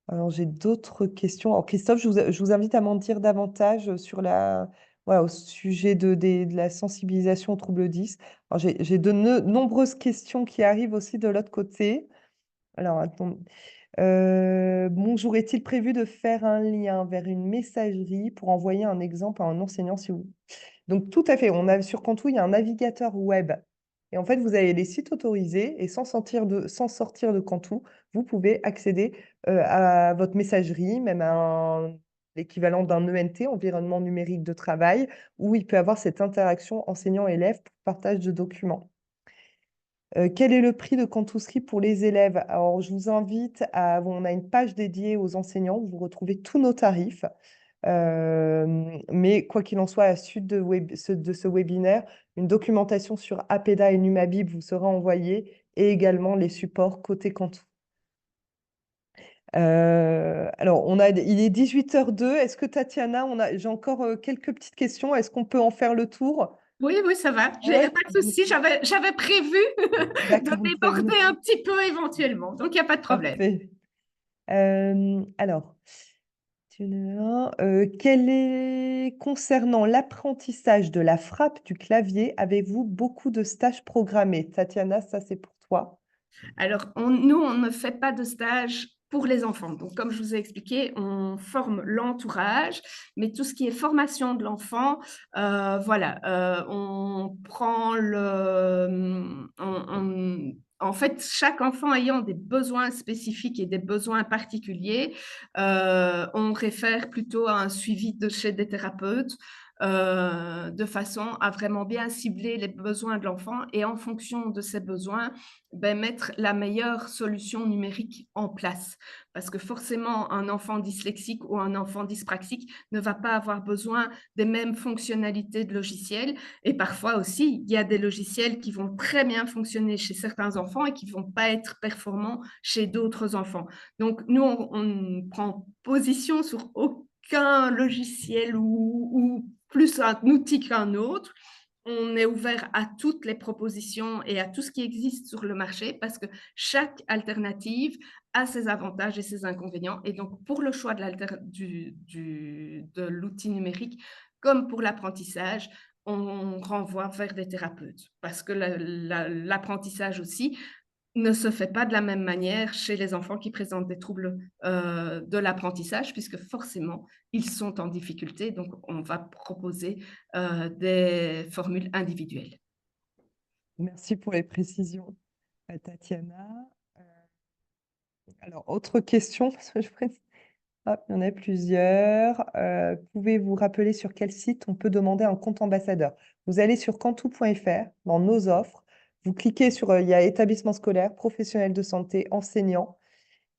Alors, j'ai d'autres questions. Alors, Christophe, je vous invite à m'en dire davantage sur voilà, au sujet de la sensibilisation aux troubles 10. Alors, j'ai de nombreuses questions qui arrivent aussi de l'autre côté. Alors, attends. Bonjour, est-il prévu de faire un lien vers une messagerie pour envoyer un exemple à un enseignant si vous... Donc, tout à fait. Sur Cantu, il y a un navigateur web. Et en fait, vous avez les sites autorisés et sans sortir de Cantu, vous pouvez accéder à votre messagerie, même à l'équivalent d'un ENT, environnement numérique de travail, où il peut avoir cette interaction enseignant-élève pour partage de documents. Quel est le prix de Cantuscript pour les élèves? Alors, je vous invite on a une page dédiée aux enseignants où vous retrouvez tous nos tarifs. Mais quoi qu'il en soit, à la suite de ce webinaire, une documentation sur APEDA et Numabib vous sera envoyée et également les supports côté Cantu. Alors, il est 18h02. Est-ce que Tatiana, j'ai encore quelques petites questions. Est-ce qu'on peut en faire le tour? Oui, ça va. Ouais, Pas de souci. J'avais prévu de déborder un petit peu éventuellement. Donc, il n'y a pas de problème. Parfait. Alors, concernant l'apprentissage de la frappe du clavier, avez-vous beaucoup de stages programmés? Tatiana, ça c'est pour toi. Alors, nous, on ne fait pas de stage pour les enfants. Donc, comme je vous ai expliqué, on forme l'entourage, mais tout ce qui est formation de l'enfant, voilà, on prend en fait, chaque enfant ayant des besoins spécifiques et des besoins particuliers, on réfère plutôt à un suivi chez des thérapeutes, de façon à vraiment bien cibler les besoins de l'enfant et en fonction de ces besoins, mettre la meilleure solution numérique en place. Parce que forcément, un enfant dyslexique ou un enfant dyspraxique ne va pas avoir besoin des mêmes fonctionnalités de logiciels. Et parfois aussi, il y a des logiciels qui vont très bien fonctionner chez certains enfants et qui ne vont pas être performants chez d'autres enfants. Donc, nous, on prend position sur aucun logiciel ou plus un outil qu'un autre. On est ouvert à toutes les propositions et à tout ce qui existe sur le marché parce que chaque alternative a ses avantages et ses inconvénients. Et donc, pour le choix de l'outil numérique, comme pour l'apprentissage, on renvoie vers des thérapeutes parce que l'apprentissage aussi ne se fait pas de la même manière chez les enfants qui présentent des troubles de l'apprentissage, puisque forcément, ils sont en difficulté. Donc, on va proposer des formules individuelles. Merci pour les précisions, Tatiana. Alors, autre question, parce que hop, il y en a plusieurs. Pouvez-vous rappeler sur quel site on peut demander un compte ambassadeur? Vous allez sur cantou.fr, dans nos offres, vous cliquez sur, il y a établissement scolaire, professionnel de santé, enseignant,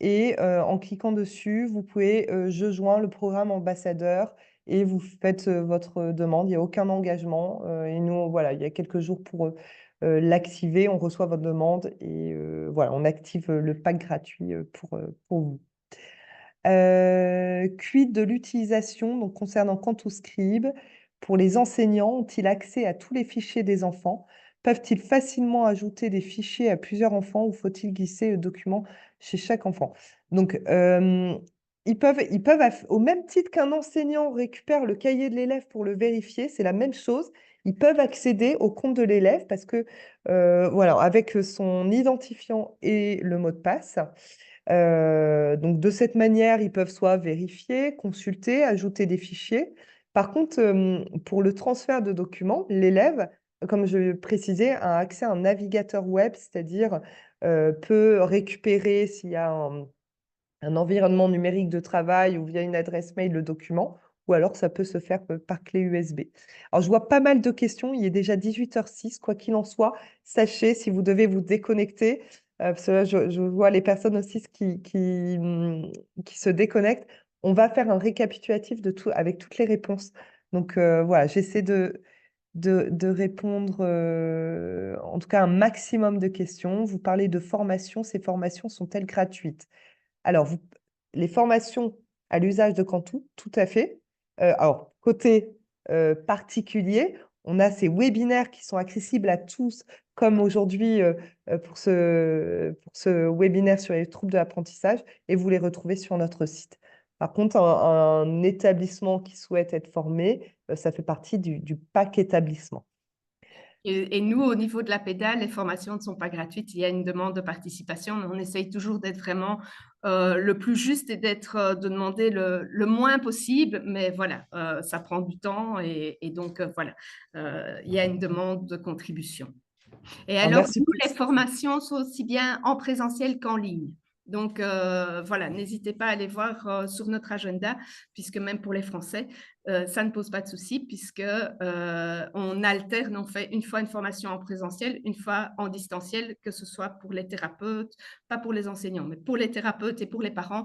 et en cliquant dessus, vous pouvez je joins le programme ambassadeur et vous faites votre demande. Il n'y a aucun engagement. Et nous, voilà, il y a quelques jours pour l'activer. On reçoit votre demande et voilà, on active le pack gratuit pour vous. Quid de l'utilisation, donc concernant Cantuscribe, pour les enseignants, ont-ils accès à tous les fichiers des enfants? Peuvent-ils facilement ajouter des fichiers à plusieurs enfants ou faut-il glisser le document chez chaque enfant? Donc, ils peuvent, au même titre qu'un enseignant récupère le cahier de l'élève pour le vérifier, c'est la même chose. Ils peuvent accéder au compte de l'élève parce que, voilà, avec son identifiant et le mot de passe. Donc, de cette manière, ils peuvent soit vérifier, consulter, ajouter des fichiers. Par contre, pour le transfert de documents, l'élève, comme je le précisais, a accès à un navigateur web, c'est-à-dire peut récupérer s'il y a un environnement numérique de travail ou via une adresse mail le document, ou alors ça peut se faire par clé USB. Alors, je vois pas mal de questions, il est déjà 18h06, quoi qu'il en soit, sachez si vous devez vous déconnecter, parce que là, je vois les personnes aussi qui se déconnectent. On va faire un récapitulatif de tout, avec toutes les réponses. Donc voilà, j'essaie de répondre en tout cas un maximum de questions. Vous parlez de formation, ces formations sont-elles gratuites? Alors, les formations à l'usage de Cantu, tout à fait. Alors, côté particulier, on a ces webinaires qui sont accessibles à tous, comme aujourd'hui pour ce webinaire sur les troubles de l'apprentissage, et vous les retrouvez sur notre site. Par contre, un établissement qui souhaite être formé, ça fait partie du pack établissement. Et nous, au niveau de la pédale, les formations ne sont pas gratuites. Il y a une demande de participation, mais on essaye toujours d'être vraiment le plus juste et de demander le moins possible. Mais voilà, ça prend du temps et donc voilà, il y a une demande de contribution. Et alors, merci nous, pour les formations sont aussi bien en présentiel qu'en ligne. Donc, voilà, n'hésitez pas à aller voir sur notre agenda, puisque même pour les Français, ça ne pose pas de souci, puisque on alterne, on fait une fois une formation en présentiel, une fois en distanciel, que ce soit pour les thérapeutes, pas pour les enseignants, mais pour les thérapeutes et pour les parents,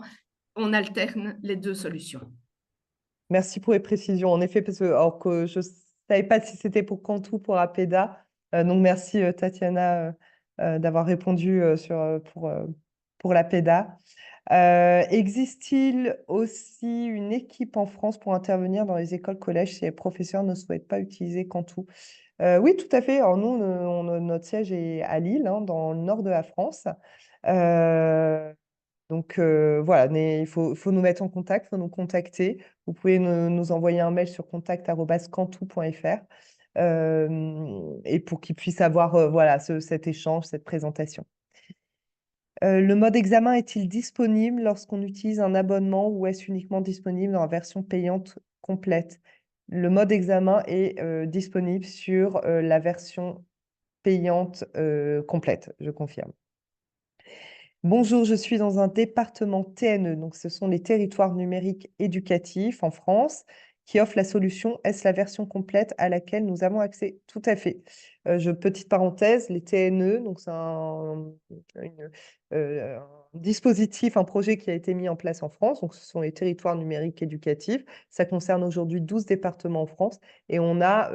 on alterne les deux solutions. Merci pour les précisions. En effet, parce que, alors que je ne savais pas si c'était pour Cantu ou pour Apeda. Donc, merci Tatiana d'avoir répondu pour l'Apeda. Existe-t-il aussi une équipe en France pour intervenir dans les écoles, collèges si les professeurs ne souhaitent pas utiliser Cantu? Oui, tout à fait. Alors, nous, notre siège est à Lille, hein, dans le nord de la France. Donc voilà, il faut nous mettre en contact, il faut nous contacter. Vous pouvez nous envoyer un mail sur contact@cantou.fr et pour qu'ils puissent avoir voilà, cet échange, cette présentation. Le mode examen est-il disponible lorsqu'on utilise un abonnement ou est-ce uniquement disponible dans la version payante complète? Le mode examen est disponible sur la version payante complète, je confirme. Bonjour, je suis dans un département TNE, donc ce sont les territoires numériques éducatifs en France, qui offre la solution. Est-ce la version complète à laquelle nous avons accès? Tout à fait. Petite parenthèse, les TNE, donc c'est un dispositif, un projet qui a été mis en place en France. Donc ce sont les territoires numériques éducatifs. Ça concerne aujourd'hui 12 départements en France et on a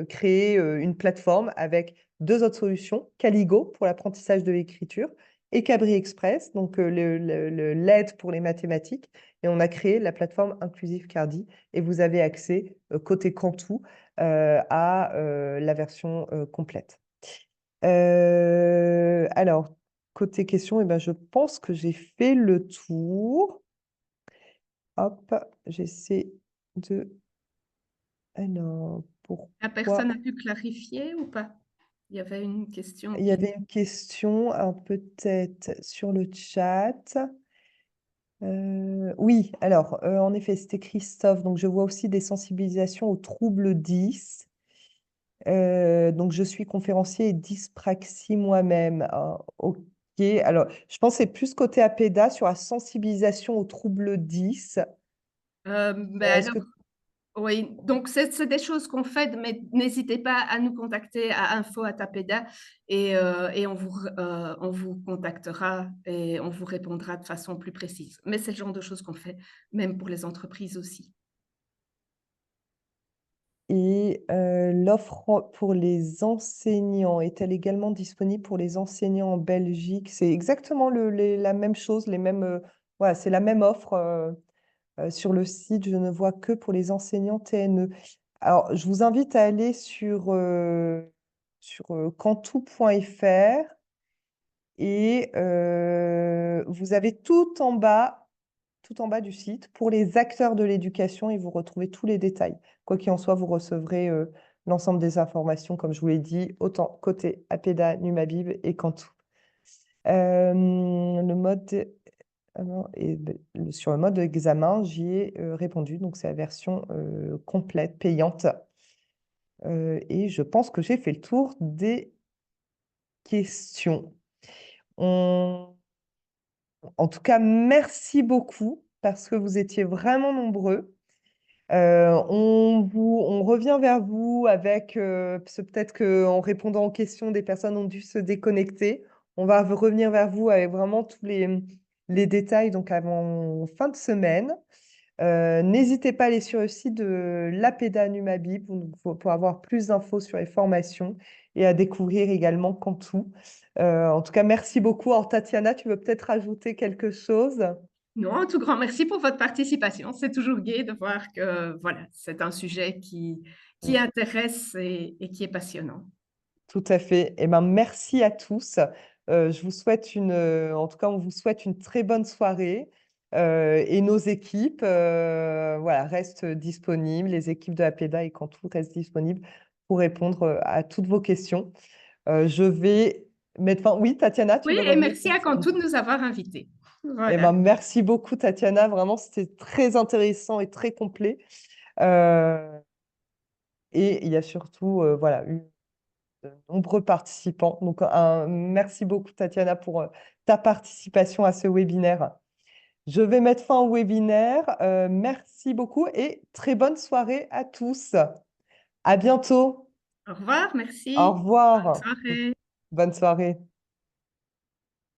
créé une plateforme avec deux autres solutions, Caligo pour l'apprentissage de l'écriture et Cabri Express, donc l'aide pour les mathématiques. Et on a créé la plateforme Inclusive Cardi et vous avez accès, côté Cantu, à la version complète. Alors, côté questions, eh ben, je pense que j'ai fait le tour. Hop, j'essaie de... Alors, La personne a pu clarifier ou pas? Il y avait une question. Il y avait une question, peut-être sur le chat. Oui, alors, en effet, c'était Christophe. Donc, je vois aussi des sensibilisations aux troubles 10. Donc, je suis conférencier et dyspraxie moi-même. Ah, ok. Alors, je pense que c'est plus côté APEDA sur la sensibilisation aux troubles 10. Ben Est-ce alors, que oui, donc c'est des choses qu'on fait, mais n'hésitez pas à nous contacter à info@apeda et on vous contactera et on vous répondra de façon plus précise. Mais c'est le genre de choses qu'on fait, même pour les entreprises aussi. Et l'offre pour les enseignants est-elle également disponible pour les enseignants en Belgique? C'est exactement la même chose, voilà, c'est la même offre sur le site. Je ne vois que pour les enseignants TNE. Alors, je vous invite à aller sur cantou.fr et vous avez tout en bas du site pour les acteurs de l'éducation et vous retrouvez tous les détails. Quoi qu'il en soit, vous recevrez l'ensemble des informations, comme je vous l'ai dit, autant côté APEDA, Numabib et Cantou. Le mode, sur le mode examen, j'y ai répondu, donc c'est la version complète, payante. Et je pense que j'ai fait le tour des questions. En tout cas, merci beaucoup parce que vous étiez vraiment nombreux. On revient vers vous avec, peut-être qu'en répondant aux questions, des personnes ont dû se déconnecter. On va revenir vers vous avec vraiment tous les détails donc avant fin de semaine. N'hésitez pas à aller sur le site de l'APEDA Numabib pour avoir plus d'infos sur les formations et à découvrir également Cantou. En tout cas, merci beaucoup. Alors, Tatiana, tu veux peut-être rajouter quelque chose? Non, un tout grand merci pour votre participation. C'est toujours gai de voir que voilà, c'est un sujet qui intéresse et qui est passionnant. Tout à fait. Eh ben, merci à tous. Je vous souhaite en tout cas, on vous souhaite une très bonne soirée. Et nos équipes voilà, restent disponibles. Les équipes de APEDA et Cantou restent disponibles pour répondre à toutes vos questions. Je vais mettre fin. Oui, Tatiana, tu Oui, veux et revenir merci à Cantou de nous avoir invités. Eh Voilà. ben, merci beaucoup, Tatiana. Vraiment, c'était très intéressant et très complet. Et il y a surtout voilà, eu de nombreux participants. Donc, merci beaucoup, Tatiana, pour ta participation à ce webinaire. Je vais mettre fin au webinaire. Merci beaucoup et très bonne soirée à tous. À bientôt. Au revoir, merci. Au revoir. Bonne soirée. Bonne soirée.